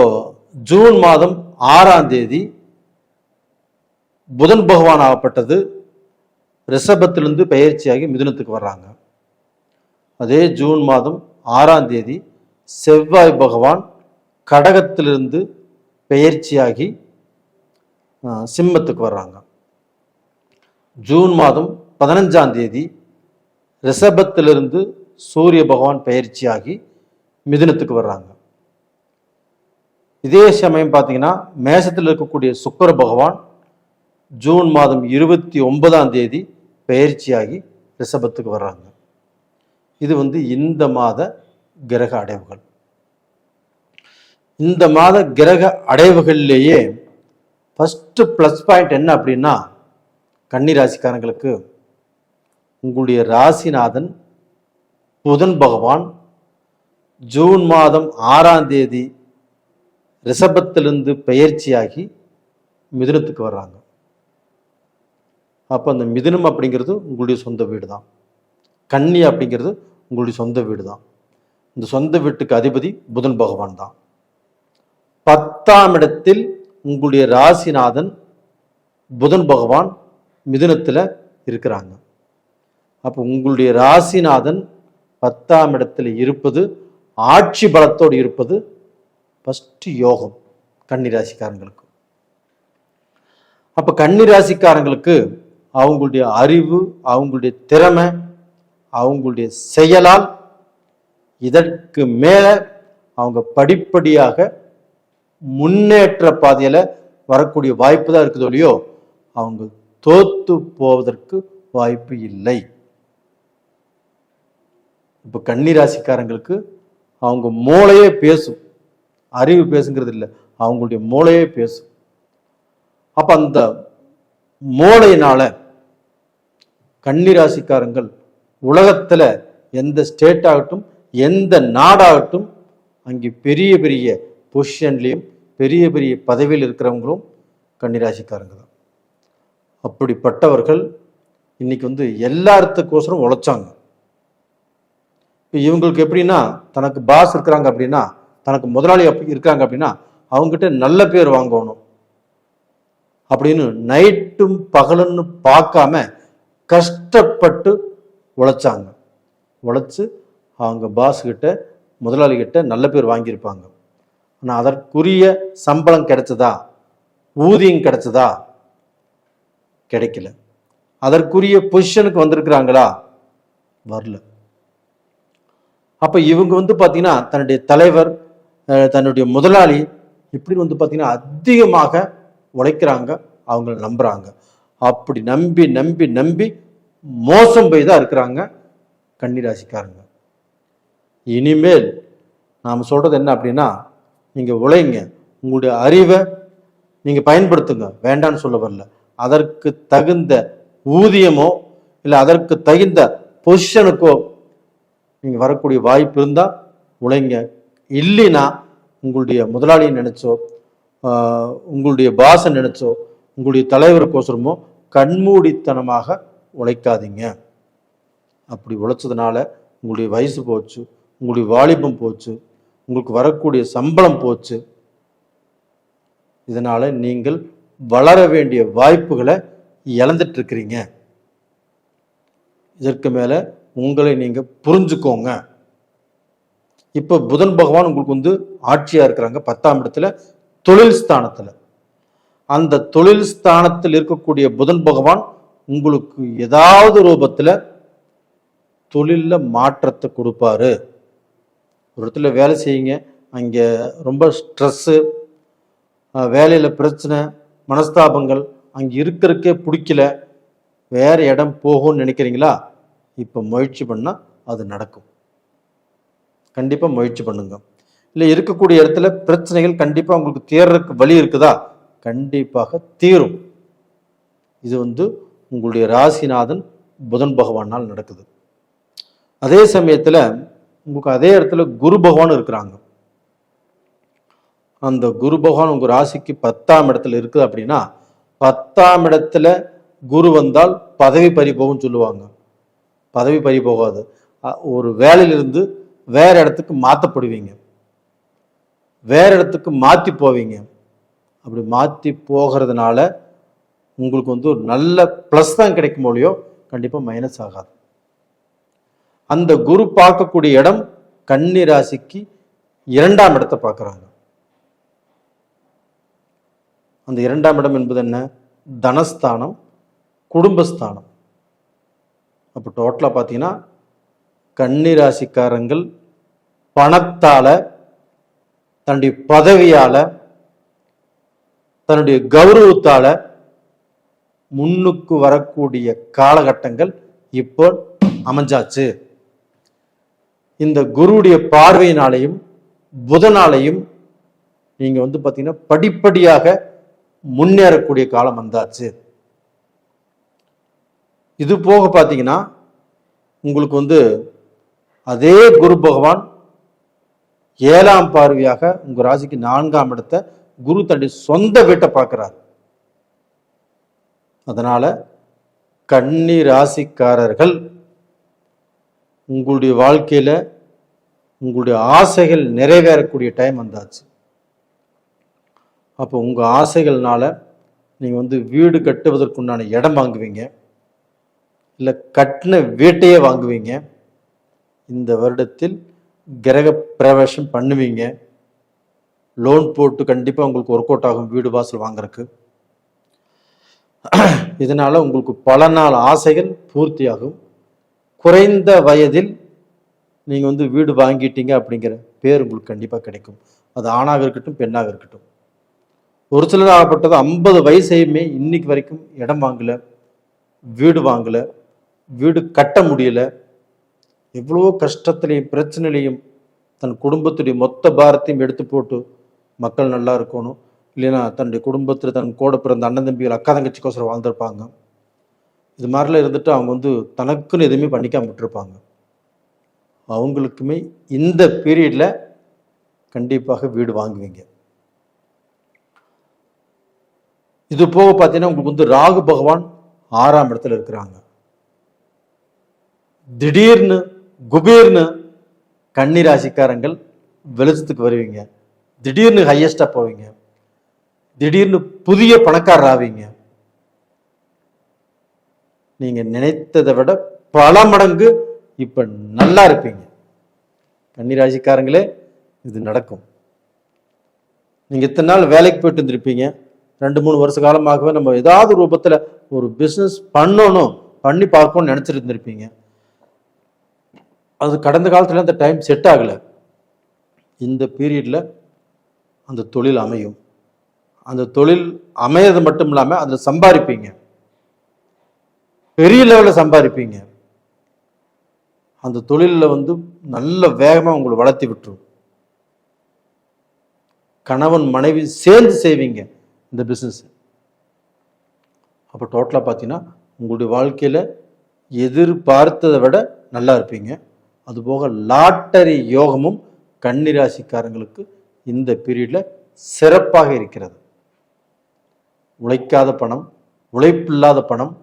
ஜூன் மாதம் 6ஆம் தேதி புதன் பகவான் ஆகப்பட்டது ரிஷபத்திலிருந்து பெயர்ச்சியாகி மிதுனத்துக்கு வர்றாங்க. அதே ஜூன் மாதம் 6ஆம் தேதி செவ்வாய் பகவான் கடகத்திலிருந்து பெயர்ச்சியாகி சிம்மத்துக்கு வர்றாங்க. ஜூன் மாதம் 15ஆம் தேதி ரிஷபத்திலிருந்து சூரிய பகவான் பெயர்ச்சியாகி மிதுனத்துக்கு வர்றாங்க. இதே சமயம் பார்த்தீங்கன்னா, மேசத்தில் இருக்கக்கூடிய சுக்கிர பகவான் ஜூன் மாதம் 29ஆம் தேதி பெயர்ச்சியாகி ரிஷபத்துக்கு வர்றாங்க. இது இந்த மாத கிரக அடைவுகள். இந்த மாத கிரக அடைவுகள்லேயே ஃபர்ஸ்ட் ப்ளஸ் பாயிண்ட் என்ன அப்படின்னா, கன்னி ராசிக்காரங்களுக்கு உங்களுடைய ராசிநாதன் புதன் பகவான் ஜூன் மாதம் 6ஆம் தேதி ரிஷபத்திலிருந்து பெயர்ச்சியாகி மிதுனத்துக்கு வர்றாங்க. அப்போ அந்த மிதுனம் அப்படிங்கிறது உங்களுடைய சொந்த வீடு தான். கன்னி அப்படிங்கிறது உங்களுடைய சொந்த வீடு தான். இந்த சொந்த வீட்டுக்கு அதிபதி புதன் பகவான் தான். 10ஆம் இடத்தில் உங்களுடைய ராசிநாதன் புதன் பகவான் மிதுனத்தில் இருக்கிறாங்க. அப்போ உங்களுடைய ராசிநாதன் 10ஆம் இடத்தில் இருப்பது, ஆட்சி பலத்தோடு இருப்பது ஃபர்ஸ்ட் யோகம் கன்னி ராசிக்காரங்களுக்கு. அப்போ கன்னி ராசிக்காரங்களுக்கு அவங்களுடைய அறிவு, அவங்களுடைய திறமை, அவங்களுடைய செயலால் இதற்கு மேல அவங்க படிப்படியாக முன்னேற்ற பாதையில வரக்கூடிய வாய்ப்பு தான் இருக்குதோ இல்லையோ, அவங்க தோத்து போவதற்கு வாய்ப்பு இல்லை. இப்போ கன்னி ராசிக்காரங்களுக்கு அவங்க மூளையே பேசும், அறிவு பேசுங்கிறது இல்லை, அவங்களுடைய மூளையே பேசும். அப்ப அந்த மூளையினால கன்னி ராசிக்காரங்கள் உலகத்துல எந்த ஸ்டேட் ஆகட்டும், எந்த நாடாகட்டும், அங்கே பெரிய பெரிய பொசிஷன்லையும் பெரிய பெரிய பதவியில் இருக்கிறவங்களும் கன்னிராசிக்காரங்க தான். அப்படிப்பட்டவர்கள் இன்னைக்கு எல்லாத்துக்கோசரம் உழைச்சாங்க. இவங்களுக்கு எப்படின்னா, தனக்கு பாஸ் இருக்கிறாங்க அப்படின்னா, தனக்கு முதலாளி இருக்காங்க அப்படின்னா, அவங்ககிட்ட நல்ல பேர் வாங்கணும் அப்படின்னு நைட்டும் பகலுன்னு பார்க்காம கஷ்டப்பட்டு உழைச்சாங்க. உழைச்சு அவங்க பாஸ் கிட்ட, முதலாளி கிட்ட நல்ல பேர் வாங்கியிருப்பாங்க. ஆனால் அதற்குரிய சம்பளம் கிடைச்சதா, ஊதியம் கிடைச்சதா? கிடைக்கல. அதற்குரிய பொசிஷனுக்கு வந்திருக்கிறாங்களா? வரல. அப்ப இவங்க பார்த்தீங்கன்னா, தன்னுடைய தலைவர், தன்னுடைய முதலாளி இப்படி பார்த்தீங்கன்னா அதிகமாக உழைக்கிறாங்க, அவங்க நம்புறாங்க. அப்படி நம்பி நம்பி நம்பி மோசம் போய் தான் இருக்கிறாங்க கன்னிராசிக்காரங்க. இனிமேல் நாம் சொல்றது என்ன அப்படின்னா, நீங்க உழைங்க, உங்களுடைய அறிவை நீங்க பயன்படுத்துங்க, வேண்டான்னு சொல்ல வரல. அதற்கு தகுந்த ஊதியமோ இல்லை அதற்கு தகுந்த பொசிஷனுக்கோ நீங்கள் வரக்கூடிய வாய்ப்பு இருந்தால் உழைங்க. இல்லைன்னா உங்களுடைய முதலாளியை நினைச்சோ உங்களுடைய பாசை நினைச்சோ உங்களுடைய தலைவருக்கோசரமோ கண்மூடித்தனமாக உழைக்காதீங்க. அப்படி உழைச்சதுனால உங்களுடைய வயசு போச்சு, உங்களுடைய வாலிபம் போச்சு, உங்களுக்கு வரக்கூடிய சம்பளம் போச்சு. இதனால நீங்கள் வளர வேண்டிய வாய்ப்புகளை இழந்துட்டு இருக்கிறீங்க. இதற்கு மேல உங்களை நீங்க புரிஞ்சுக்கோங்க. இப்ப புதன் பகவான் உங்களுக்கு வந்து ஆட்சியா இருக்கிறாங்க 10ஆம் இடத்துல, தொழில் ஸ்தானத்துல. அந்த தொழில் ஸ்தானத்தில் இருக்கக்கூடிய புதன் பகவான் உங்களுக்கு ஏதாவது ரூபத்துல தொழில்ல மாற்றத்தை கொடுப்பாரு. ஒரு இடத்துல வேலை செய்யுங்க, அங்க ரொம்ப ஸ்ட்ரெஸ்ஸு, வேலையில பிரச்சனை, மனஸ்தாபங்கள், அங்க இருக்கிறதுக்கே பிடிக்கல, வேற இடம் போகும்னு நினைக்கிறீங்களா? இப்ப முயற்சி பண்ணா அது நடக்கும். கண்டிப்பா முயற்சி பண்ணுங்க. இல்லை இருக்கக்கூடிய இடத்துல பிரச்சனைகள் கண்டிப்பா உங்களுக்கு தீர்றதுக்கு வழி இருக்குதா? கண்டிப்பாக தீரும். இது வந்து உங்களுடைய ராசிநாதன் புதன் பகவானால் நடக்குது. அதே சமயத்துல உங்களுக்கு அதே இடத்துல குரு பகவான் இருக்கிறாங்க. அந்த குரு பகவான் உங்க ராசிக்கு 10ஆம் இடத்துல இருக்குது அப்படின்னா, 10ஆம் இடத்துல குரு வந்தால் பதவி பறி போகும்னு சொல்லுவாங்க. பதவி பறி போகாது. ஒரு வேலையிலிருந்து வேற இடத்துக்கு மாற்றப்படுவீங்க, வேற இடத்துக்கு மாற்றி போவீங்க. அப்படி மாற்றி போகிறதுனால உங்களுக்கு வந்து ஒரு நல்ல ப்ளஸ் தான் கிடைக்கும் போலியோ கண்டிப்பாக மைனஸ் ஆகாது. அந்த குரு பார்க்கக்கூடிய இடம் கன்னி ராசிக்கு 2ஆம் இடத்தை பார்க்குறாங்க. அந்த 2ஆம் இடம் என்பது என்ன? தனஸ்தானம், குடும்பஸ்தானம். அப்போ டோட்டலாக பார்த்தீங்கன்னா கன்னி ராசிக்காரங்கள் பணத்தால, தன்னுடைய பதவியால, தன்னுடைய கௌரவத்தால முன்னுக்கு வரக்கூடிய காலகட்டங்கள் இப்போ அமைஞ்சாச்சு. இந்த குருவுடைய பார்வையினாலையும் புதனாலையும் நீங்க வந்து பார்த்தீங்கன்னா படிப்படியாக முன்னேறக்கூடிய காலம் வந்தாச்சு. இது போக பார்த்தீங்கன்னா உங்களுக்கு வந்து அதே குரு பகவான் 7ஆம் பார்வையாக உங்க ராசிக்கு 4ஆம் இடத்தை குரு தன்னுடைய சொந்த வீட்டை பார்க்கிறார். அதனால கன்னி ராசிக்காரர்கள் உங்களுடைய வாழ்க்கையில உங்களுடைய ஆசைகள் நிறைவேறக்கூடிய டைம் வந்தாச்சு. அப்போ உங்க ஆசைகள்னால நீங்க வந்து வீடு கட்டுவதற்குண்டான இடம் வாங்குவீங்க, இல்லை கட்டின வீட்டையே வாங்குவீங்க. இந்த வருடத்தில் கிரக பிரவேசம் பண்ணுவீங்க. லோன் போட்டு கண்டிப்பாக உங்களுக்கு ஒர்க் அவுட் ஆகும் வீடு வாசல் வாங்குறதுக்கு. இதனால உங்களுக்கு பல நாள் ஆசைகள் பூர்த்தியாகும். குறைந்த வயதில் நீங்க வந்து வீடு வாங்கிட்டீங்க அப்படிங்கிற பேர் உங்களுக்கு கண்டிப்பாக கிடைக்கும். அது ஆணாக இருக்கட்டும் பெண்ணாக இருக்கட்டும். ஒரு சிலர் ஆகப்பட்டது 50 வயசையுமே இன்னைக்கு வரைக்கும் இடம் வாங்கல, வீடு வாங்கல, வீடு கட்ட முடியல. எவ்வளவோ கஷ்டத்திலையும் பிரச்சனையிலையும் தன் குடும்பத்துடைய மொத்த பாரத்தையும் எடுத்து போட்டு மக்கள் நல்லா இருக்கணும், இல்லைன்னா தன்னுடைய குடும்பத்தில் தன் கூட பிறந்த அண்ணன் தம்பிகள் அக்கா தங்கச்சிக்கோசரம் வாழ்ந்திருப்பாங்க. இது மாதிரிலாம் இருந்துட்டு அவங்க வந்து தனக்குன்னு எதுவுமே பண்ணிக்காம விட்டுருப்பாங்க. அவங்களுக்குமே இந்த பீரியட்ல கண்டிப்பாக வீடு வாங்குவீங்க. இது போக பார்த்தீங்கன்னா உங்களுக்கு வந்து ராகு பகவான் 6ஆம் இடத்துல இருக்கிறாங்க. திடீர்னு குபீர்னு கன்னி ராசிக்காரங்கள் வெளிச்சத்துக்கு வருவீங்க, திடீர்னு ஹையஸ்டா போவீங்க, திடீர்னு புதிய பணக்காரர் ஆவீங்க. நீங்க நினைத்ததை விட பல மடங்கு இப்ப நல்லா இருப்பீங்க. கன்னி ராசிக்காரங்களே இது நடக்கும். நீங்க இத்தனை நாள் வேலைக்கு போயிட்டு இருந்திருப்பீங்க, 2-3 வருஷ காலமாகவே நம்ம ஏதாவது ரூபத்துல ஒரு பிசினஸ் பண்ணணும், பண்ணி பார்க்கணும்னு நினைச்சிட்டு இருந்திருப்பீங்க. அது கடந்த காலத்துல அந்த டைம் செட் ஆகல. இந்த பீரியட்ல அந்த தொழில் அமையும். அந்த தொழில் அமையது மட்டும் இல்லாம அதுல சம்பாதிப்பீங்க, பெரிய லெவலில் சம்பாதிப்பீங்க. அந்த தொழில வந்து நல்ல வேகமா உங்களை வளர்த்தி விட்டுரும். கணவன் மனைவி சேர்ந்து செய்வீங்க இந்த பிசினஸ். அப்போ டோட்டலா பார்த்தீங்கன்னா உங்களுடைய வாழ்க்கையில எதிர்பார்த்ததை விட நல்லா இருப்பீங்க. அதுபோக லாட்டரி யோகமும் கன்னிராசிக்காரங்களுக்கு இந்த பீரியட்ல சிறப்பாக இருக்கிறது. உழைக்காத பணம், உழைப்பில்லாத பணம்,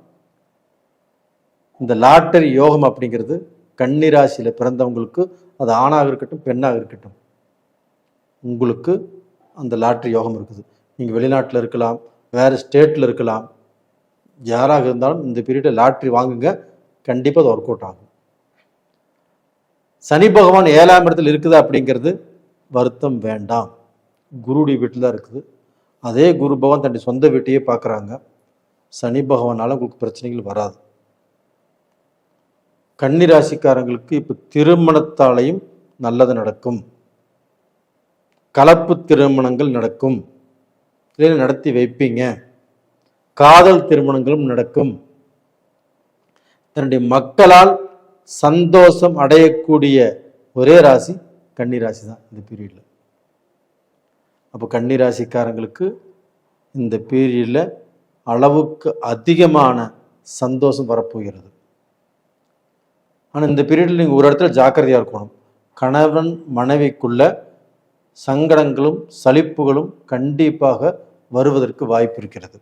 இந்த லாட்டரி யோகம் அப்படிங்கிறது கன்னிராசியில பிறந்தவங்களுக்கு, அது ஆணாக இருக்கட்டும் பெண்ணாக இருக்கட்டும், உங்களுக்கு அந்த லாட்டரி யோகம் இருக்குது. நீங்க வெளிநாட்டில் இருக்கலாம், வேற ஸ்டேட்ல இருக்கலாம், யாராக இருந்தாலும் இந்த பீரியட்ல லாட்டரி வாங்குங்க, கண்டிப்பா அது ஒர்க் அவுட் ஆகும். சனி பகவான் 7ஆம் இடத்துல இருக்குதா அப்படிங்கிறது வருத்தம் வேண்டாம். குருடைய வீட்டில் தான் இருக்குது. அதே குரு பகவான் தன்னுடைய சொந்த வீட்டையே பார்க்குறாங்க. சனி பகவானால உங்களுக்கு பிரச்சனைகள் வராது. கன்னிராசிக்காரங்களுக்கு இப்போ திருமணத்தாலையும் நல்லது நடக்கும். கலப்பு திருமணங்கள் நடக்கும், இல்லை நடத்தி வைப்பீங்க. காதல் திருமணங்களும் நடக்கும். தன்னுடைய மக்களால் சந்தோஷம் அடையக்கூடிய ஒரே ராசி கன்னிராசி தான் இந்த பீரியட்ல. அப்போ கன்னிராசிக்காரங்களுக்கு இந்த பீரியட்ல அளவுக்கு அதிகமான சந்தோஷம் வரப்போகிறது. ஆனால் இந்த பீரியட்ல நீங்கள் ஒரு இடத்துல ஜாக்கிரதையாக இருக்கணும். கணவன் மனைவிக்குள்ள சங்கடங்களும் சலிப்புகளும் கண்டிப்பாக வருவதற்கு வாய்ப்பு இருக்கிறது.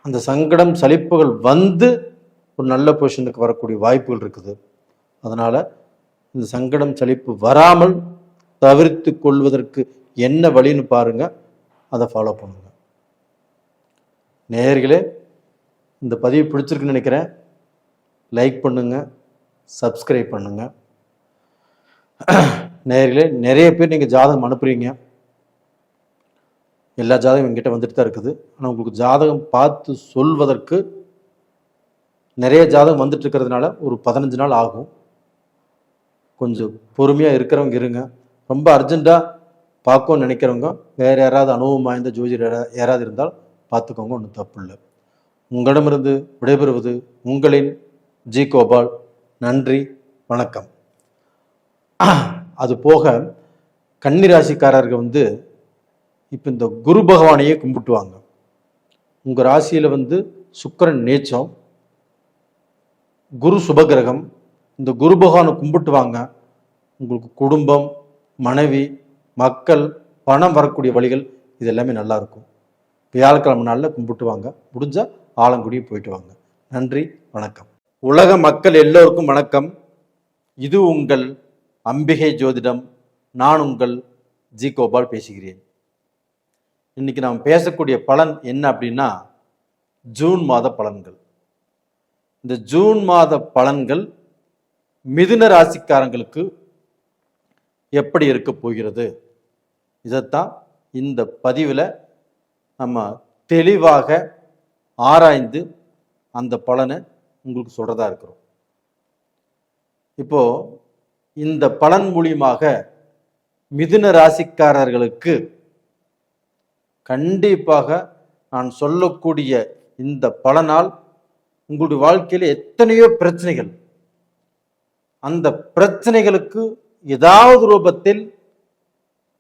அந்த சங்கடம் சலிப்புகள் வந்து ஒரு நல்ல பொசிஷனுக்கு வரக்கூடிய வாய்ப்புகள் இருக்குது. அதனால இந்த சங்கடம் சலிப்பு வராமல் தவிர்த்து கொள்வதற்கு என்ன வழின்னு பாருங்க, அதை ஃபாலோ பண்ணுங்க. நேயர்களே, இந்த பதிவு பிடிச்சிருக்குன்னு நினைக்கிறேன். லைக் பண்ணுங்க, சப்ஸ்கிரைப் பண்ணுங்க. நேயர்களே, நிறைய பேர் நீங்கள் ஜாதகம் அனுப்புறீங்க. எல்லா ஜாதகம் எங்கிட்ட வந்துட்டு தான் இருக்குது. ஆனால் உங்களுக்கு ஜாதகம் பார்த்து சொல்வதற்கு நிறைய ஜாதகம் வந்துட்டு இருக்கிறதுனால ஒரு 15 நாள் ஆகும். கொஞ்சம் பொறுமையாக இருக்கிறவங்க இருங்க. ரொம்ப அர்ஜென்ட்டாக பார்க்கணும்னு நினைக்கிறவங்க வேறு யாராவது அனுபவம் வாய்ந்த ஜோதிடர் யாராவது இருந்தால் பார்த்துக்கோங்க, ஒன்றும் தப்பு இல்லை. உங்களிடமிருந்து விடைபெறுவது உங்களின் ஜி கோபால். நன்றி, வணக்கம். அது போக கன்னிராசிக்காரர்கள் இப்போ இந்த குரு பகவானையே கும்பிட்டுவாங்க. உங்கள் ராசியில் சுக்கிரன் நீச்சம், குரு சுபகிரகம். இந்த குரு பகவானை கும்பிட்டு வாங்க. உங்களுக்கு குடும்பம், மனைவி, மக்கள், பணம் வரக்கூடிய வழிகள் இது எல்லாமே நல்லா இருக்கும். வியாழக்கிழமை நாளில் கும்பிட்டு வாங்க. முடிஞ்சால் ஆலங்குடியும் போயிட்டு வாங்க. நன்றி, வணக்கம். உலக மக்கள் எல்லோருக்கும் வணக்கம். இது உங்கள் அம்பிகை ஜோதிடம். நான் உங்கள் ஜி கோபால் பேசுகிறேன். இன்னைக்கு நாம் பேசக்கூடிய பலன் என்ன அப்படின்னா, ஜூன் மாத பலன்கள். இந்த ஜூன் மாத பலன்கள் மிதுன ராசிக்காரங்களுக்கு எப்படி இருக்க போகிறது, இதைத்தான் இந்த பதிவில் நம்ம தெளிவாக ஆராய்ந்து அந்த பலனை உங்களுக்கு சொல்றதா இருக்கிறோம். இப்போ இந்த பலன் மூலியமாக மிதுன ராசிக்காரர்களுக்கு கண்டிப்பாக நான் சொல்லக்கூடிய இந்த பலனால் உங்களுடைய வாழ்க்கையில் எத்தனையோ பிரச்சனைகள், அந்த பிரச்சனைகளுக்கு ஏதாவது ரூபத்தில்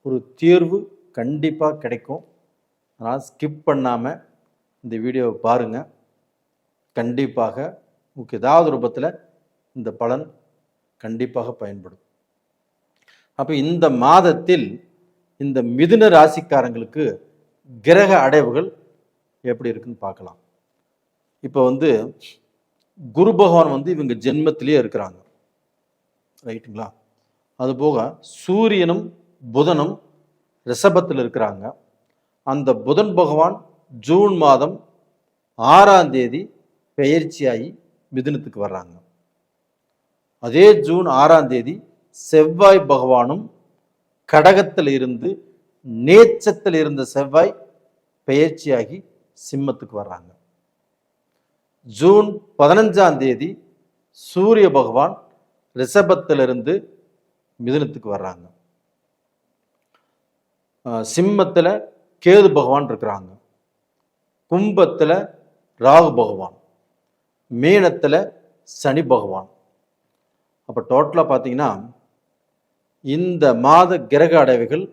ஒரு தீர்வு கண்டிப்பாக கிடைக்கும். அதனால் ஸ்கிப் பண்ணாமல் இந்த வீடியோவை பாருங்கள். கண்டிப்பாக உங்களுக்கு ஏதாவது ரூபத்தில் இந்த பலன் கண்டிப்பாக பயன்படும். அப்போ இந்த மாதத்தில் இந்த மிதுன ராசிக்காரங்களுக்கு கிரக அடைவுகள் எப்படி இருக்குன்னு பார்க்கலாம். இப்போ குரு பகவான் இவங்க ஜென்மத்திலேயே இருக்கிறாங்க, ரைட்டுங்களா? அதுபோக சூரியனும் புதனும் ரிஷபத்தில் இருக்கிறாங்க. அந்த புதன் பகவான் ஜூன் மாதம் 6ஆம் தேதி பெயர்ச்சியாகி மிதுனத்துக்கு வர்றாங்க. அதே ஜூன் 6ஆம் தேதி செவ்வாய் பகவானும் கடகத்தில் இருந்து, நேச்சத்தில் இருந்த செவ்வாய் பெயர்ச்சியாகி சிம்மத்துக்கு வர்றாங்க. ஜூன் 15ஆம் தேதி சூரிய பகவான் ரிஷபத்திலிருந்து மிதுனத்துக்கு வர்றாங்க. சிம்மத்தில் கேது பகவான் இருக்கிறாங்க. கும்பத்தில் ராகு பகவான், மீனத்தில் சனி பகவான். அப்போ டோட்டலாக பார்த்தீங்கன்னா இந்த மாத கிரக அடைவுகள்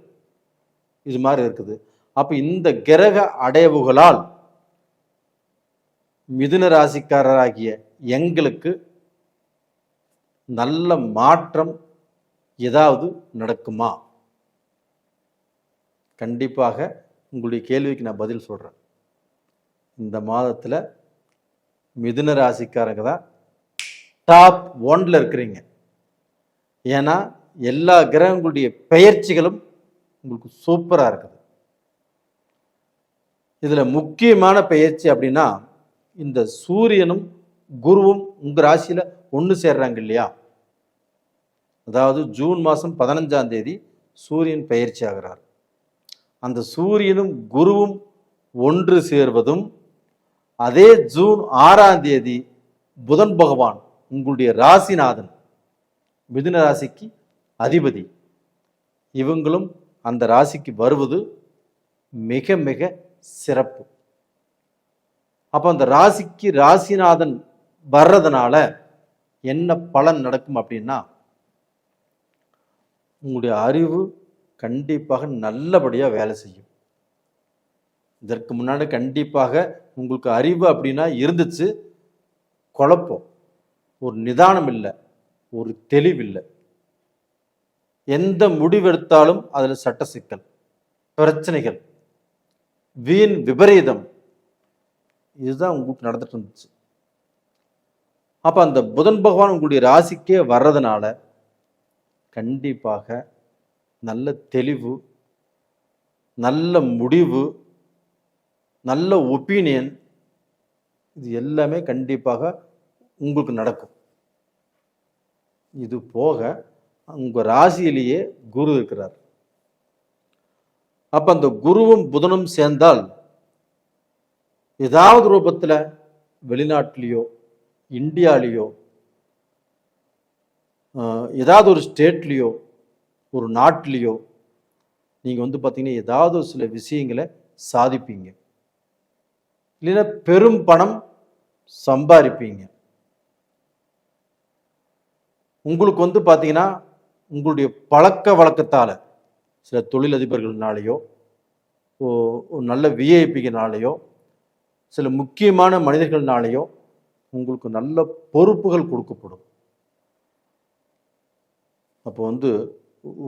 இது மாதிரி இருக்குது. அப்போ இந்த கிரக அடைவுகளால் மிதுன ராசிக்காரராகிய எங்களுக்கு நல்ல மாற்றம் ஏதாவது நடக்குமா? கண்டிப்பாக உங்களுடைய கேள்விக்கு நான் பதில் சொல்கிறேன். இந்த மாதத்தில் மிதுன ராசிக்காரங்க தான் டாப் 1ல் இருக்கிறீங்க. ஏன்னா எல்லா கிரகங்களுடைய பெயர்ச்சிகளும் உங்களுக்கு சூப்பராக இருக்குது. இதில் முக்கியமான பெயர்ச்சி அப்படின்னா இந்த சூரியனும் குருவும் உங்கள் ராசியில் ஒன்று சேர்றாங்க இல்லையா? அதாவது ஜூன் மாதம் 15ஆம் தேதி சூரியன் பெயர்ச்சி ஆகிறார். அந்த சூரியனும் குருவும் ஒன்று சேர்வதும், அதே ஜூன் 6ஆம் தேதி புதன் பகவான் உங்களுடைய ராசிநாதன், மிதுன ராசிக்கு அதிபதி, இவங்களும் அந்த ராசிக்கு வருவது மிக மிக சிறப்பு. அப்போ அந்த ராசிக்கு ராசிநாதன் வர்றதுனால என்ன பலன் நடக்கும் அப்படின்னா, உங்களுடைய அறிவு கண்டிப்பாக நல்லபடியாக வேலை செய்யும். இதற்கு முன்னாடி கண்டிப்பாக உங்களுக்கு அறிவு அப்படின்னா இருந்துச்சு, குழப்பம், ஒரு நிதானம் இல்லை, ஒரு தெளிவில்லை. எந்த முடிவெடுத்தாலும் அதில் சட்ட சிக்கல், பிரச்சனைகள், வீண் விபரீதம், இதுதான் உங்களுக்கு நடந்துட்டு இருந்துச்சு. அப்போ அந்த புதன் பகவான் உங்களுடைய ராசிக்கே வர்றதுனால கண்டிப்பாக நல்ல தெளிவு, நல்ல முடிவு, நல்ல ஒப்பீனியன், இது எல்லாமே கண்டிப்பாக உங்களுக்கு நடக்கும். இது போக உங்கள் ராசியிலேயே குரு இருக்கிறார். அப்போ அந்த குருவும் புதனும் சேர்ந்தால் ஏதாவது ரூபத்தில் வெளிநாட்டிலேயோ இந்தியாலேயோ ஏதாவது ஒரு ஸ்டேட்லேயோ ஒரு நாட்டிலேயோ நீங்கள் பார்த்தீங்கன்னா ஏதாவது சில விஷயங்களை சாதிப்பீங்க, இல்லைன்னா பெரும் பணம் சம்பாதிப்பீங்க. உங்களுக்கு பார்த்தீங்கன்னா உங்களுடைய பழக்க வழக்கத்தால் சில தொழிலதிபர்கள்னாலேயோ நல்ல விஐபிகளாலேயோ சில முக்கியமான மனிதர்கள்னாலேயோ உங்களுக்கு நல்ல பொறுப்புகள் கொடுக்கப்படும். அப்போ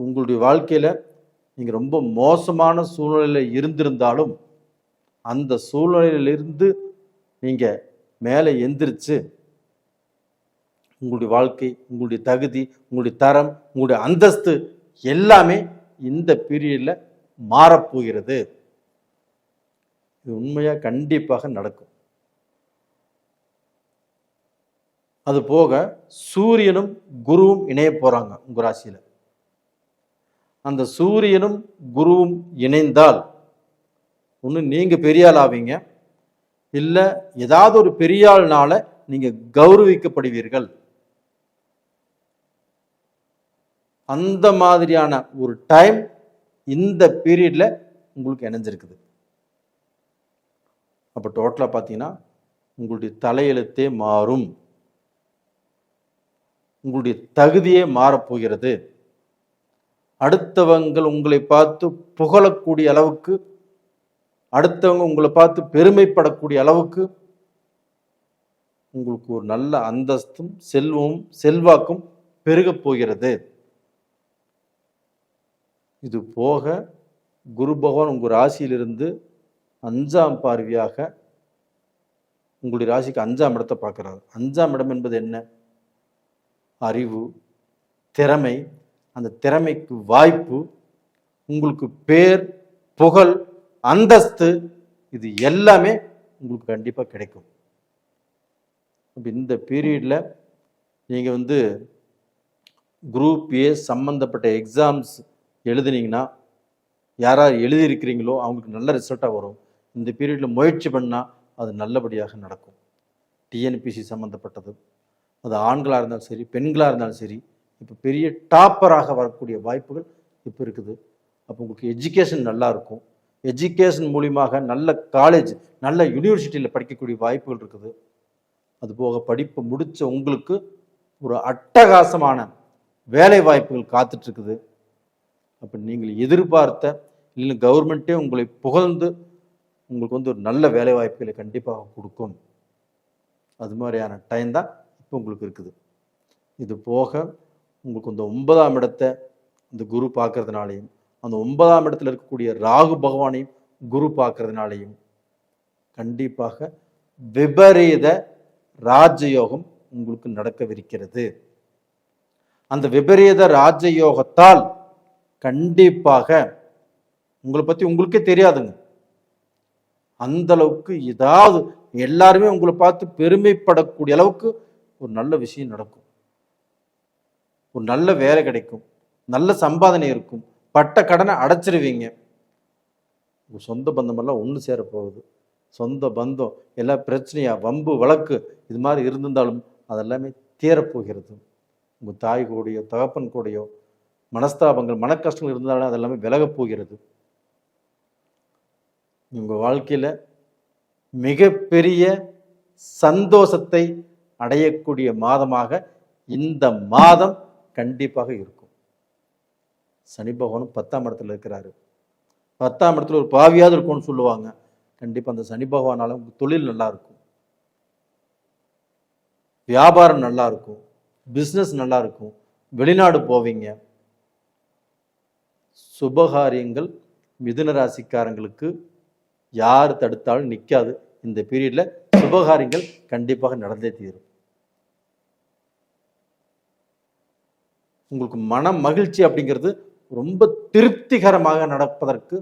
உங்களுடைய வாழ்க்கையில் நீங்கள் ரொம்ப மோசமான சூழ்நிலையில் இருந்திருந்தாலும் அந்த சூழ்நிலையிலிருந்து நீங்கள் மேலே எந்திரிச்சு உங்களுடைய வாழ்க்கை, உங்களுடைய தகுதி, உங்களுடைய தரம், உங்களுடைய அந்தஸ்து எல்லாமே இந்த பீரியடில் மாறப்போகிறது. இது உண்மையாக கண்டிப்பாக நடக்கும். அது போக சூரியனும் குருவும் இணைய போகிறாங்க உங்கள் ராசியில். அந்த சூரியனும் குருவும் இணைந்தால் ஒன்று நீங்கள் பெரிய ஆள் ஆவீங்க, இல்லை ஏதாவது ஒரு பெரிய ஆள்னால நீங்கள் கௌரவிக்கப்படுவீர்கள். அந்த மாதிரியான ஒரு டைம் இந்த பீரியட்ல உங்களுக்கு இணைஞ்சிருக்குது. அப்போ டோட்டலாக பார்த்தீங்கன்னா உங்களுடைய தலையெழுத்தே மாறும், உங்களுடைய தகுதியே மாறப்போகிறது. அடுத்தவங்கள் உங்களை பார்த்து புகழக்கூடிய அளவுக்கு, அடுத்தவங்க உங்களை பார்த்து பெருமைப்படக்கூடிய அளவுக்கு உங்களுக்கு ஒரு நல்ல அந்தஸ்தும் செல்வமும் செல்வாக்கும் பெருகப் போகிறது. இது போக குரு பகவான் உங்கள் ராசியிலிருந்து 5ஆம் பார்வையாக உங்களுடைய ராசிக்கு 5ஆம் இடத்தை பார்க்குறாரு. 5ஆம் இடம் என்பது என்ன? அறிவு, திறமை, அந்த திறமைக்கு வாய்ப்பு, உங்களுக்கு பேர், புகழ், அந்தஸ்து, இது எல்லாமே உங்களுக்கு கண்டிப்பாக கிடைக்கும். இந்த பீரியடில் நீங்கள் குரூப் ஏ சம்மந்தப்பட்ட எக்ஸாம்ஸ் எழுதுனீங்கன்னா, யாரார் எழுதியிருக்கிறீங்களோ அவங்களுக்கு நல்ல ரிசல்ட்டாக வரும். இந்த பீரியடில் முயற்சி பண்ணால் அது நல்லபடியாக நடக்கும். டிஎன்பிசி சம்மந்தப்பட்டது, அது ஆண்களாக இருந்தாலும் சரி பெண்களாக இருந்தாலும் சரி, இப்போ பெரிய டாப்பராக வரக்கூடிய வாய்ப்புகள் இப்போ இருக்குது. அப்போ உங்களுக்கு எஜுகேஷன் நல்லா இருக்கும். எஜுகேஷன் மூலியமாக நல்ல காலேஜ், நல்ல யூனிவர்சிட்டியில் படிக்கக்கூடிய வாய்ப்புகள் இருக்குது. அதுபோக படிப்பு முடித்த உங்களுக்கு ஒரு அட்டகாசமான வேலை வாய்ப்புகள் காத்துட்ருக்குது. அப்போ நீங்கள் எதிர்பார்த்த, இல்லை கவர்மெண்ட்டே உங்களை புகழ்ந்து உங்களுக்கு ஒரு நல்ல வேலை வாய்ப்புகளை கண்டிப்பாக கொடுக்கும். அது மாதிரியான டைம் தான் இப்போ உங்களுக்கு இருக்குது. இது போக உங்களுக்கு இந்த 9ஆம் இடத்தை இந்த குரு பார்க்கறதுனாலையும், அந்த 9ஆம் இடத்துல இருக்கக்கூடிய ராகு பகவானையும் குரு பார்க்கறதுனாலையும் கண்டிப்பாக விபரீத ராஜயோகம் உங்களுக்கு நடக்கவிருக்கிறது. அந்த விபரீத ராஜயோகத்தால் கண்டிப்பாக உங்களை பத்தி உங்களுக்கே தெரியாதுங்க. அந்த அளவுக்கு ஏதாவது எல்லாருமே உங்களை பார்த்து பெருமைப்படக்கூடிய அளவுக்கு ஒரு நல்ல விஷயம் நடக்கும். ஒரு நல்ல வேலை கிடைக்கும், நல்ல சம்பாதனை இருக்கும், பட்ட கடனை அடைச்சிருவீங்க. உங்க சொந்த பந்தமெல்லாம் ஒன்று சேர போகுது. சொந்த பந்தம் எல்லாம் பிரச்சனையா வம்பு வழக்கு இது மாதிரி இருந்திருந்தாலும் அதெல்லாமே தீரப்போகிறது. உங்கள் தாய் கூடயோ தகப்பன் கூடயோ மனஸ்தாபங்கள் மன கஷ்டங்கள் இருந்தாலும் அதெல்லாமே விலகப் போகிறது. உங்கள் வாழ்க்கையில் மிகப்பெரிய சந்தோஷத்தை அடையக்கூடிய மாதமாக இந்த மாதம் கண்டிப்பாக இருக்கும். சனி பகவானும் 10ஆம் இடத்துல இருக்கிறாரு. 10ஆம் இடத்துல ஒரு பாவியாவது இருக்கும்னு சொல்லுவாங்க. கண்டிப்பாக அந்த சனி பகவானால உங்களுக்கு தொழில் நல்லா இருக்கும், வியாபாரம் நல்லா இருக்கும், பிஸ்னஸ் நல்லா இருக்கும், வெளிநாடு போவீங்க. சுபகாரியங்கள் மிதுன ராசிக்காரங்களுக்கு யார் தடுத்தாலும் நிற்காது. இந்த பீரியட்ல சுபகாரியங்கள் கண்டிப்பாக நடந்தே தீரும். உங்களுக்கு மன மகிழ்ச்சி அப்படிங்கிறது ரொம்ப திருப்திகரமாக நடப்பதற்கு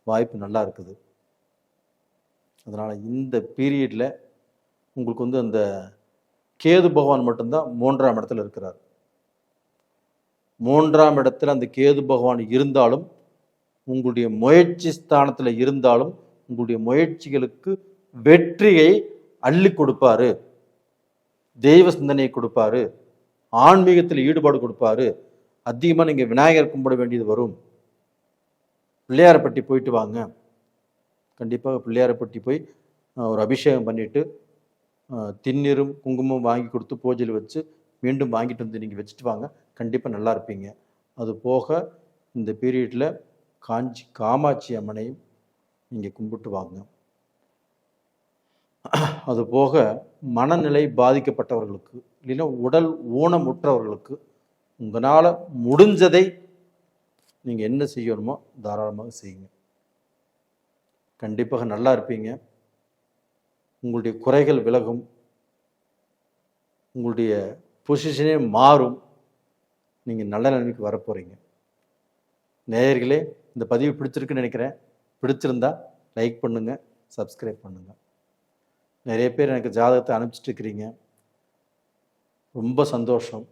வாய்ப்பு நல்லா இருக்குது. அதனால இந்த பீரியட்ல உங்களுக்கு அந்த கேது பகவான் மட்டும்தான் 3ஆம் இடத்துல இருக்கிறார். 3ஆம் இடத்துல அந்த கேது பகவான் இருந்தாலும் உங்களுடைய முயற்சி ஸ்தானத்துல இருந்தாலும் உங்களுடைய முயற்சிகளுக்கு வெற்றியை அள்ளி கொடுப்பாரு, தெய்வ சிந்தனையை கொடுப்பாரு, ஆன்மீகத்தில் ஈடுபாடு கொடுப்பாரு. அதிகமாக நீங்கள் விநாயகர் கும்பிட வேண்டியது வரும். பிள்ளையாரப்பட்டி போயிட்டு வாங்க. கண்டிப்பாக பிள்ளையாரப்பட்டி போய் ஒரு அபிஷேகம் பண்ணிட்டு திண்ணீரும் குங்குமம் வாங்கி கொடுத்து பூஜையில் வச்சு மீண்டும் வாங்கிட்டு வந்து நீங்கள் வச்சுட்டு வாங்க. கண்டிப்பாக நல்லா இருப்பீங்க. அது போக இந்த பீரியடில் காமாட்சி அம்மனையும் நீங்கள் கும்பிட்டு வாங்க. அது போக மனநிலை பாதிக்கப்பட்டவர்களுக்கு இல்லைன்னா உடல் ஊனமுற்றவர்களுக்கு உங்களால் முடிஞ்சதை நீங்கள் என்ன செய்யணுமோ தாராளமாக செய்யுங்க. கண்டிப்பாக நல்லா இருப்பீங்க. உங்களுடைய குறைகள் விலகும், உங்களுடைய பொசிஷனே மாறும், நீங்கள் நல்ல நிலைமைக்கு வரப்போகிறீங்க. நேயர்களே, இந்த பதிவு பிடிச்சிருக்குன்னு நினைக்கிறேன். பிடிச்சிருந்தா லைக் பண்ணுங்கள், சப்ஸ்கிரைப் பண்ணுங்கள். நிறைய பேர் எனக்கு ஜாதகத்தை அனுப்பிச்சிட்டு இருக்கிறீங்க, ரொம்ப சந்தோஷம்.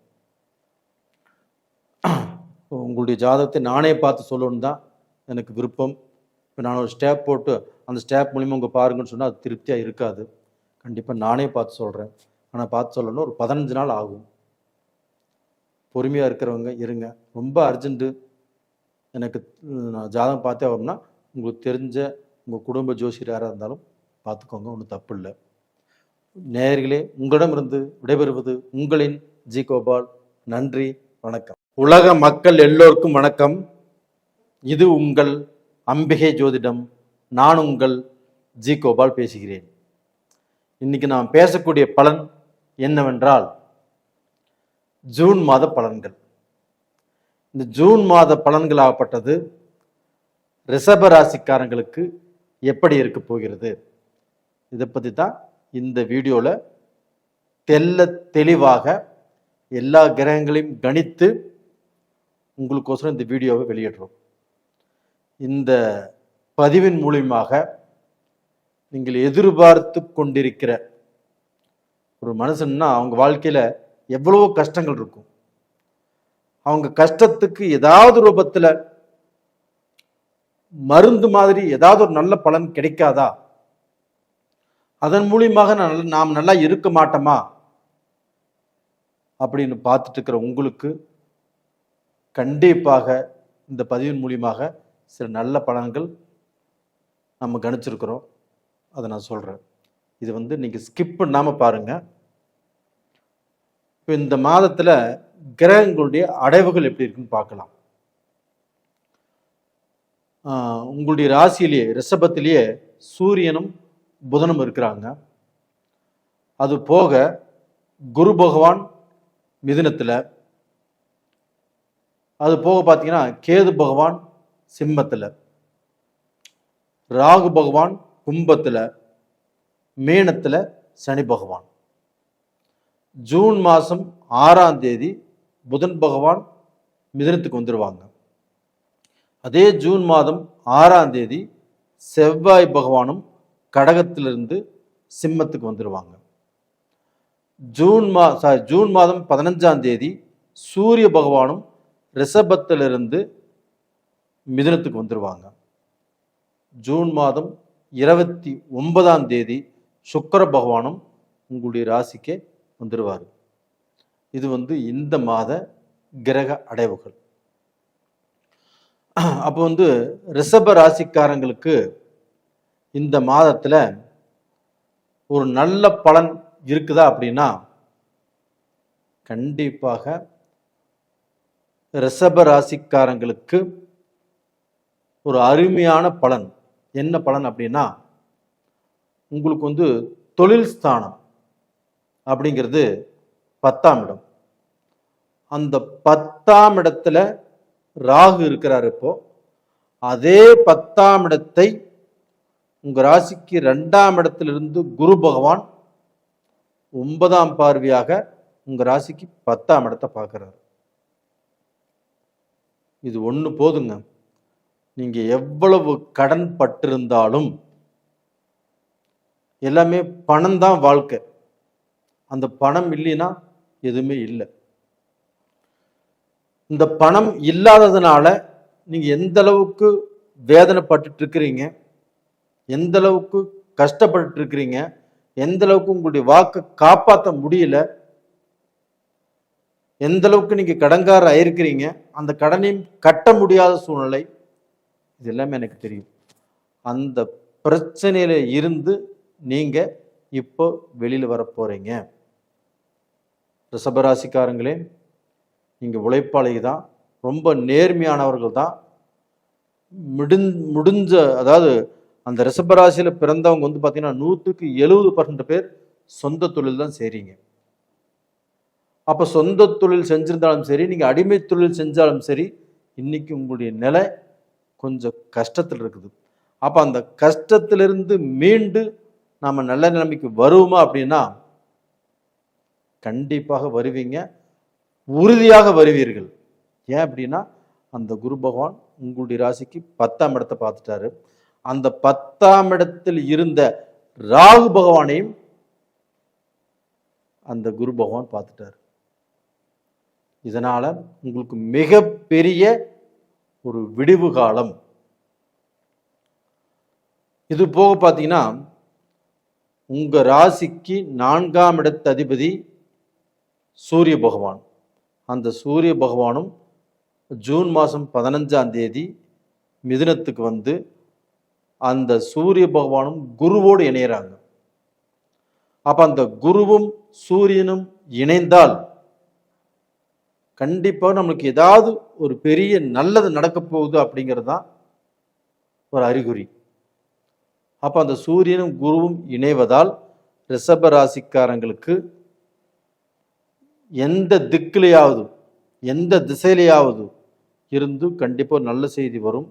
உங்களுடைய ஜாதகத்தை நானே பார்த்து சொல்லணுன்னு தான் எனக்கு விருப்பம். இப்போ நான் ஒரு ஸ்டேப் போட்டு அந்த ஸ்டேப் மூலிமா உங்கள் பாருங்கன்னு சொன்னால் அது திருப்தியாக இருக்காது. கண்டிப்பாக நானே பார்த்து சொல்கிறேன். ஆனால் பார்த்து சொல்லணும் ஒரு 15 நாள் ஆகும். பொறுமையாக இருக்கிறவங்க இருங்க. ரொம்ப அர்ஜென்ட்டு எனக்கு நான் ஜாதகம் பார்த்தே ஆகும்னா உங்களுக்கு தெரிஞ்ச உங்கள் குடும்ப ஜோசியர் யாராக இருந்தாலும் பார்த்துக்கோங்க, ஒன்றும் தப்பு இல்லை. நேயர்களே, உங்களிடமிருந்து விடைபெறுவது உங்களின் ஜி கோபால். நன்றி, வணக்கம். உலக மக்கள் எல்லோருக்கும் வணக்கம். இது உங்கள் அம்பிகை ஜோதிடம். நான் உங்கள் ஜி கோபால் பேசுகிறேன். இன்னைக்கு நாம் பேசக்கூடிய பலன் என்னவென்றால் ஜூன் மாத பலன்கள். இந்த ஜூன் மாத பலன்களாகப்பட்டது ரிஷப ராசிக்காரங்களுக்கு எப்படி இருக்க போகிறது, இதை பற்றி தான் இந்த வீடியோவில் தெளிவாக எல்லா கிரகங்களையும் கணித்து உங்களுக்கோசரம் இந்த வீடியோவை வெளியிடுறோம். இந்த பதிவின் மூலியமாக நீங்கள் எதிர்பார்த்து கொண்டிருக்கிற ஒரு மனுஷன்னா அவங்க வாழ்க்கையில் எவ்வளவோ கஷ்டங்கள் இருக்கும். அவங்க கஷ்டத்துக்கு ஏதாவது ரூபத்தில் மருந்து மாதிரி ஏதாவது ஒரு நல்ல பலன் கிடைக்காதா, அதன் மூலியமாக நாம் நல்லா இருக்க மாட்டோமா அப்படின்னு பார்த்துட்டு இருக்கிற உங்களுக்கு கண்டிப்பாக இந்த பதிவின் மூலியமாக சில நல்ல பலன்கள் நம்ம கணிச்சிருக்கிறோம். அதை நான் சொல்கிறேன். இது நீங்கள் ஸ்கிப் பண்ணாமல் பாருங்கள். இப்போ இந்த மாதத்தில் கிரகங்களுடைய அடைவுகள் எப்படி இருக்குன்னு பார்க்கலாம். உங்களுடைய ராசியிலேயே ரிஷபத்திலேயே சூரியனும் புதனும் இருக்கிறாங்க. அது போக குரு பகவான் மிதுனத்தில், அது போக பார்த்தீங்கன்னா கேது பகவான் சிம்மத்தில், ராகு பகவான் கும்பத்தில், மீனத்தில் சனி பகவான். ஜூன் மாதம் 6ஆம் தேதி புதன் பகவான் மிதுனத்துக்கு வந்துடுவாங்க. அதே ஜூன் மாதம் 6ஆம் தேதி செவ்வாய் பகவானும் கடகத்திலிருந்து சிம்மத்துக்கு வந்துடுவாங்க. ஜூன் மாதம் 15ஆம் தேதி சூரிய பகவானும் ரிஷபத்திலிருந்து மிதுனத்துக்கு வந்துடுவாங்க. ஜூன் மாதம் 29ஆம் தேதி சுக்கிர பகவானும் உங்களுடைய ராசிக்கே வந்துடுவார். இது இந்த மாத கிரக அடைவுகள். அப்போ ரிஷப ராசிக்காரங்களுக்கு இந்த மாதத்தில் ஒரு நல்ல பலன் இருக்குதா அப்படின்னா, கண்டிப்பாக ரிஷப ராசிக்காரங்களுக்கு ஒரு அருமையான பலன். என்ன பலன் அப்படின்னா, உங்களுக்கு தொழில் ஸ்தானம் அப்படிங்கிறது 10ஆம் இடம். அந்த 10ஆம் இடத்துல ராகு இருக்கிறார். இப்போ அதே 10ஆம் இடத்தை உங்க ராசிக்கு 2ஆம் இடத்திலிருந்து குரு பகவான் 9ஆம் பார்வையாக உங்க ராசிக்கு 10ஆம் இடத்தை பார்க்கிறார். இது ஒண்ணு போதுங்க. நீங்க எவ்வளவு கடன் பட்டிருந்தாலும், எல்லாமே பணம் தான் வாழ்க்கை. அந்த பணம் இல்லைன்னா எதுவுமே இல்லை. இந்த பணம் இல்லாததுனால நீங்க எந்த அளவுக்கு வேதனைப்பட்டு இருக்கிறீங்க, எந்த அளவுக்கு கஷ்டப்பட்டு இருக்கிறீங்க, எந்த அளவுக்கு உங்களுடைய வாக்கை காப்பாற்ற முடியல, எந்த அளவுக்கு நீங்க கடன்கார ஆயிருக்கிறீங்க, அந்த கடனையும் கட்ட முடியாத சூழ்நிலை, இது எல்லாமே எனக்கு தெரியும். அந்த பிரச்சனையில இருந்து நீங்க இப்போ வெளியில வர போறீங்க. ரிஷபராசிக்காரங்களே, நீங்க உழைப்பாளி தான், ரொம்ப நேர்மையானவர்கள் தான். முடிஞ்ச அதாவது அந்த ரிஷபராசியில பிறந்தவங்க பார்த்தீங்கன்னா 100% பேர் சொந்த தொழில் தான் செய்றீங்க. அப்ப சொந்த தொழில் செஞ்சிருந்தாலும் சரி, நீங்க அடிமை தொழில் செஞ்சாலும் சரி, இன்னைக்கு உங்களுடைய நிலை கொஞ்சம் கஷ்டத்தில் இருக்குது. அப்ப அந்த கஷ்டத்திலிருந்து மீண்டு நாம நல்ல நிலைமைக்கு வருவோமா அப்படின்னா, கண்டிப்பாக வருவீங்க, உறுதியாக வருவீர்கள். ஏன் அப்படின்னா, அந்த குரு பகவான் உங்களுடைய ராசிக்கு 10ஆம் இடத்தை பார்த்துட்டாரு. அந்த 10ஆம் இடத்தில் இருந்த ராகு பகவானையும் அந்த குரு பகவான் பார்த்துட்டாரு. இதனால உங்களுக்கு மிகப்பெரிய ஒரு விடிவு காலம். இது போக பார்த்தீங்கன்னா, உங்க ராசிக்கு 4ஆம் இடத்து அதிபதி சூரிய பகவான். அந்த சூரிய பகவானும் ஜூன் மாதம் 15ஆம் தேதி மிதுனத்துக்கு வந்து அந்த சூரிய பகவானும் குருவோடு இணையறாங்க. அப்ப அந்த குருவும் சூரியனும் இணைந்தால் கண்டிப்பா நம்மளுக்கு ஏதாவது ஒரு பெரிய நல்லது நடக்க போகுது அப்படிங்கிறது தான் ஒரு அறிகுறி. அப்ப அந்த சூரியனும் குருவும் இணைவதால் ரிஷப ராசிக்காரங்களுக்கு எந்த திக்கிலையாவது, எந்த திசையிலையாவது இருந்து கண்டிப்பாக நல்ல செய்தி வரும்.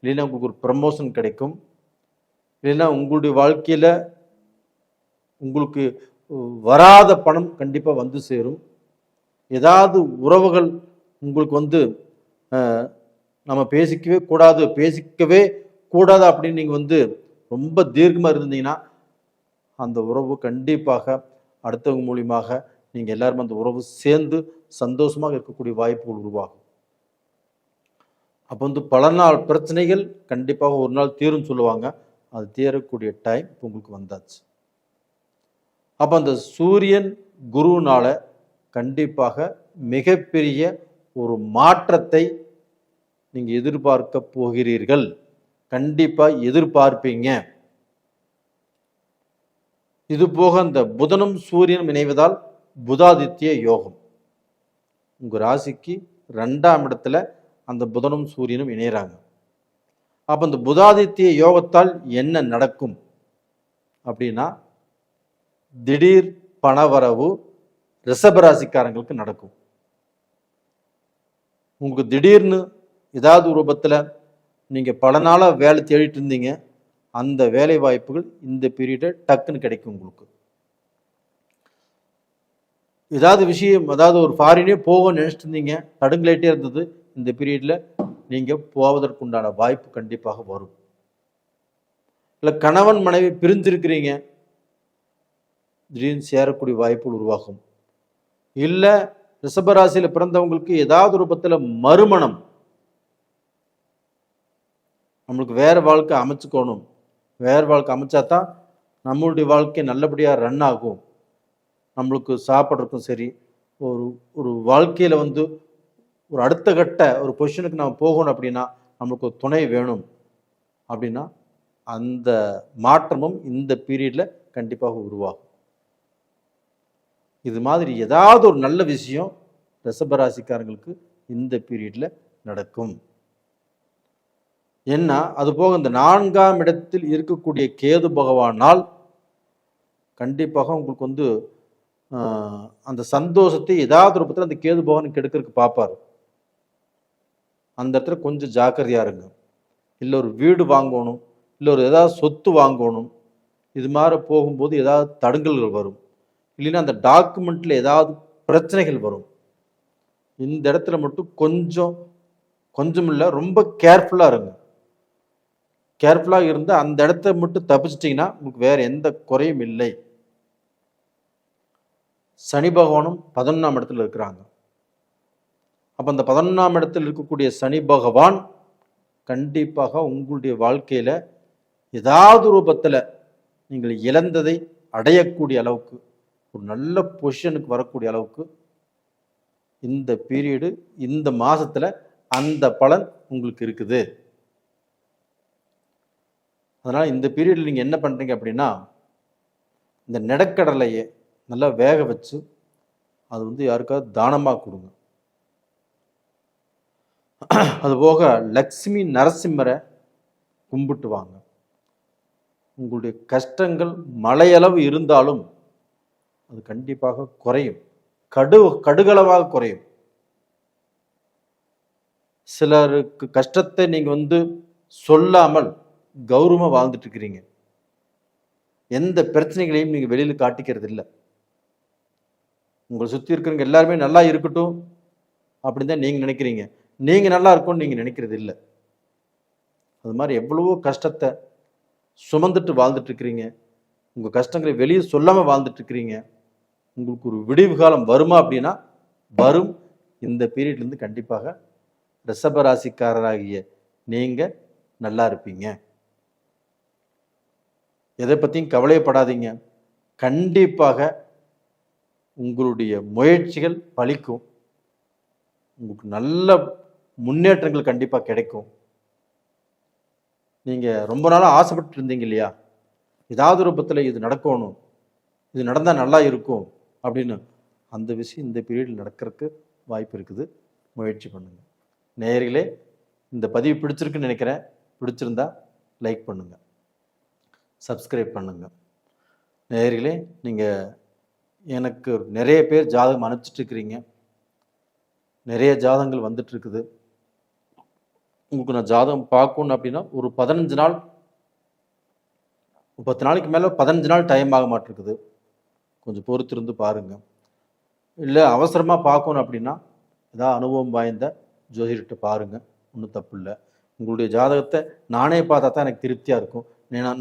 இல்லைன்னா உங்களுக்கு ஒரு ப்ரமோஷன் கிடைக்கும். இல்லைன்னா உங்களுடைய வாழ்க்கையில் உங்களுக்கு வராத பணம் கண்டிப்பாக வந்து சேரும். ஏதாவது உறவுகள் உங்களுக்கு நம்ம பேசிக்கவே கூடாது அப்படின்னு நீங்கள் ரொம்ப தீர்க்கமாக இருந்தீங்கன்னா, அந்த உறவு கண்டிப்பாக அடுத்தவங்க மூலியமாக நீங்கள் எல்லாருமே அந்த உறவு சேர்ந்து சந்தோஷமாக இருக்கக்கூடிய வாய்ப்புகள் உருவாகும். அப்போ பல நாள் பிரச்சனைகள் கண்டிப்பாக ஒரு நாள் தீரும் சொல்லுவாங்க. அது தீரக்கூடிய டைம் இப்போ உங்களுக்கு வந்தாச்சு. அப்போ அந்த சூரியன் குருனால கண்டிப்பாக மிகப்பெரிய ஒரு மாற்றத்தை நீங்கள் எதிர்பார்க்க போகிறீர்கள். கண்டிப்பாக எதிர்பார்ப்பீங்க. இது போக அந்த புதனும் சூரியனும் இணைவதால் புதாதித்ய யோகம். உங்க ராசிக்கு 2ஆம் இடத்துல அந்த புதனும் சூரியனும் இணையறாங்க. அப்ப அந்த புதாதித்ய யோகத்தால் என்ன நடக்கும் அப்படின்னா, திடீர் பணவரவு, ரிஷபராசிக்காரங்களுக்கு நடக்கும். உங்களுக்கு திடீர்னு ஏதாவது ரூபத்தில் நீங்கள் பல நாளாக வேலை தேடிட்டு இருந்தீங்க, அந்த வேலை வாய்ப்புகள் இந்த பீரியட டக்குன்னு கிடைக்கும். உங்களுக்கு ஏதாவது விஷயம், அதாவது ஒரு ஃபாரினே போக நினைச்சிட்டு இருந்தீங்க, தடுங்கலேட்டே இருந்தது, இந்த பீரியட்ல நீங்க போவதற்குண்டான வாய்ப்பு கண்டிப்பாக வரும். இல்லை கணவன் மனைவி பிரிஞ்சிருக்கிறீங்க, திடீர்னு சேரக்கூடிய வாய்ப்புகள் உருவாகும். இல்லை ரிஷபராசியில் பிறந்தவங்களுக்கு ஏதாவது ரூபத்தில் மறுமணம், நம்மளுக்கு வேற வாழ்க்கை அமைச்சுக்கணும், வேற வாழ்க்கை அமைச்சாதான் நம்மளுடைய வாழ்க்கை நல்லபடியாக ரன் ஆகும், நம்மளுக்கு சாப்பிட்றதுக்கும் சரி, ஒரு ஒரு வாழ்க்கையில் ஒரு அடுத்த கட்ட ஒரு பொசிஷனுக்கு நம்ம போகணும் அப்படின்னா நம்மளுக்கு ஒரு துணை வேணும் அப்படின்னா அந்த மாற்றமும் இந்த பீரியடில் கண்டிப்பாக உருவாகும். இது மாதிரி ஏதாவது ஒரு நல்ல விஷயம் ரிஷபராசிக்காரங்களுக்கு இந்த பீரியடில் நடக்கும். என்ன அது போக இந்த 4ஆம் இடத்தில் இருக்கக்கூடிய கேது பகவானால் கண்டிப்பாக உங்களுக்கு அந்த சந்தோஷத்தை ஏதாவது ரூபத்தில் அந்த கேது பகவான் கெடுக்கிறதுக்கு பார்ப்பார். அந்த இடத்துல கொஞ்சம் ஜாக்கிரதையா இருங்க. இல்லை ஒரு வீடு வாங்கணும், இல்லை ஒரு ஏதாவது சொத்து வாங்கணும், இது மாதிரி போகும்போது ஏதாவது தடங்கல்கள் வரும், இல்லைன்னா அந்த டாக்குமெண்ட்ல ஏதாவது பிரச்சனைகள் வரும். இந்த இடத்துல மட்டும் கொஞ்சம் இல்லை, ரொம்ப கேர்ஃபுல்லாக இருங்க. கேர்ஃபுல்லாக இருந்து அந்த இடத்த மட்டும் தப்பிச்சிட்டிங்கன்னா உங்களுக்கு வேற எந்த குறையும் இல்லை. சனி பகவானும் 11ஆம் இடத்துல இருக்கிறாங்க. அப்போ அந்த 11ஆம் இடத்தில் இருக்கக்கூடிய சனி பகவான் கண்டிப்பாக உங்களுடைய வாழ்க்கையில ஏதாவது ரூபத்தில் நீங்கள் இழந்ததை அடையக்கூடிய அளவுக்கு, ஒரு நல்ல பொசிஷனுக்கு வரக்கூடிய அளவுக்கு இந்த பீரியடு, இந்த மாசத்துல அந்த பலன் உங்களுக்கு இருக்குது. அதனால இந்த பீரியடில் நீங்க என்ன பண்றீங்க அப்படின்னா, இந்த நிலக்கடலையை நல்லா வேக வச்சு அது யாருக்காவது தானமாக கொடுங்க. அதுபோக லக்ஷ்மி நரசிம்மரை கும்பிட்டு வாங்க. உங்களுடைய கஷ்டங்கள் மலையளவு இருந்தாலும் அது கண்டிப்பாக குறையும், கடுகளவாக குறையும். சிலருக்கு கஷ்டத்தை நீங்க சொல்லாமல் கௌரவமா வாழ்ந்துட்டு இருக்கிறீங்க, எந்த பிரச்சனைகளையும் நீங்க வெளியில காட்டிக்கிறது இல்லை. உங்களை சுற்றி இருக்கிறவங்க எல்லாருமே நல்லா இருக்கட்டும் அப்படின்னு தான் நீங்கள் நினைக்கிறீங்க, நீங்கள் நல்லா இருக்கும்னு நீங்கள் நினைக்கிறது இல்லை. அது மாதிரி எவ்வளவோ கஷ்டத்தை சுமந்துட்டு வாழ்ந்துட்டு இருக்கிறீங்க, உங்கள் கஷ்டங்களை வெளியே சொல்லாமல் வாழ்ந்துட்டு இருக்கிறீங்க. உங்களுக்கு ஒரு விடிவு காலம் வருமா அப்படின்னா வரும். இந்த பீரியட்லேருந்து கண்டிப்பாக ரிஷபராசிக்காரராகிய நீங்கள் நல்லா இருப்பீங்க. எதை பற்றியும் கவலைப்படாதீங்க. கண்டிப்பாக உங்களுடைய முயற்சிகள் பலிக்கும், உங்களுக்கு நல்ல முன்னேற்றங்கள் கண்டிப்பாக கிடைக்கும். நீங்கள் ரொம்ப நாளாக ஆசைப்பட்டு இருந்தீங்க இல்லையா, ஏதாவது ரூபத்தில் இது நடக்கணும், இது நடந்தால் நல்லா இருக்கும் அப்படின்னு, அந்த விஷயம் இந்த பீரியடில் நடக்கிறதுக்கு வாய்ப்பு இருக்குது. முயற்சி பண்ணுங்க. நேயர்களே, இந்த பதிவு பிடிச்சிருக்குன்னு நினைக்கிறேன். பிடிச்சிருந்தா லைக் பண்ணுங்க, சப்ஸ்கிரைப் பண்ணுங்க. நேயர்களே, நீங்கள் எனக்கு நிறைய பேர் ஜாதகம் அனுப்பிச்சிட்டு இருக்கிறீங்க, நிறைய ஜாதகங்கள் வந்துட்டு இருக்குது. உங்களுக்கு நான் ஜாதகம் பார்க்கணும் அப்படின்னா ஒரு 15 நாள் 30 நாளைக்கு மேலே 15 நாள் டைம் ஆக மாட்டிருக்குது. கொஞ்சம் பொறுத்திருந்து பாருங்க. இல்லை அவசரமாக பார்க்கணும் அப்படின்னா ஏதாவது அனுபவம் வாய்ந்த ஜோதிடர்கிட்ட பாருங்க, ஒன்றும் தப்பு இல்லை. உங்களுடைய ஜாதகத்தை நானே பார்த்தா தான் எனக்கு திருப்தியாக இருக்கும்.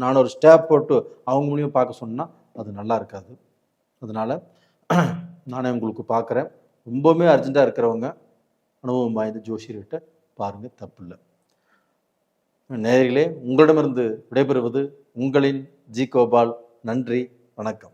நான் ஒரு ஸ்டாப் போட்டு அவங்க மூலியம் பார்க்க சொன்னால் அது நல்லா இருக்காது. அதனால் நானே உங்களுக்கு பார்க்குறேன். ரொம்பவுமே அர்ஜெண்ட்டாக இருக்கிறவங்க அனுபவம் வாய்ந்த ஜோசியர்கிட்ட பாருங்கள், தப்பு இல்லை. நேயர்களே, உங்களிடமிருந்து விடைபெறுவது உங்களின் ஜி கோபால். நன்றி, வணக்கம்.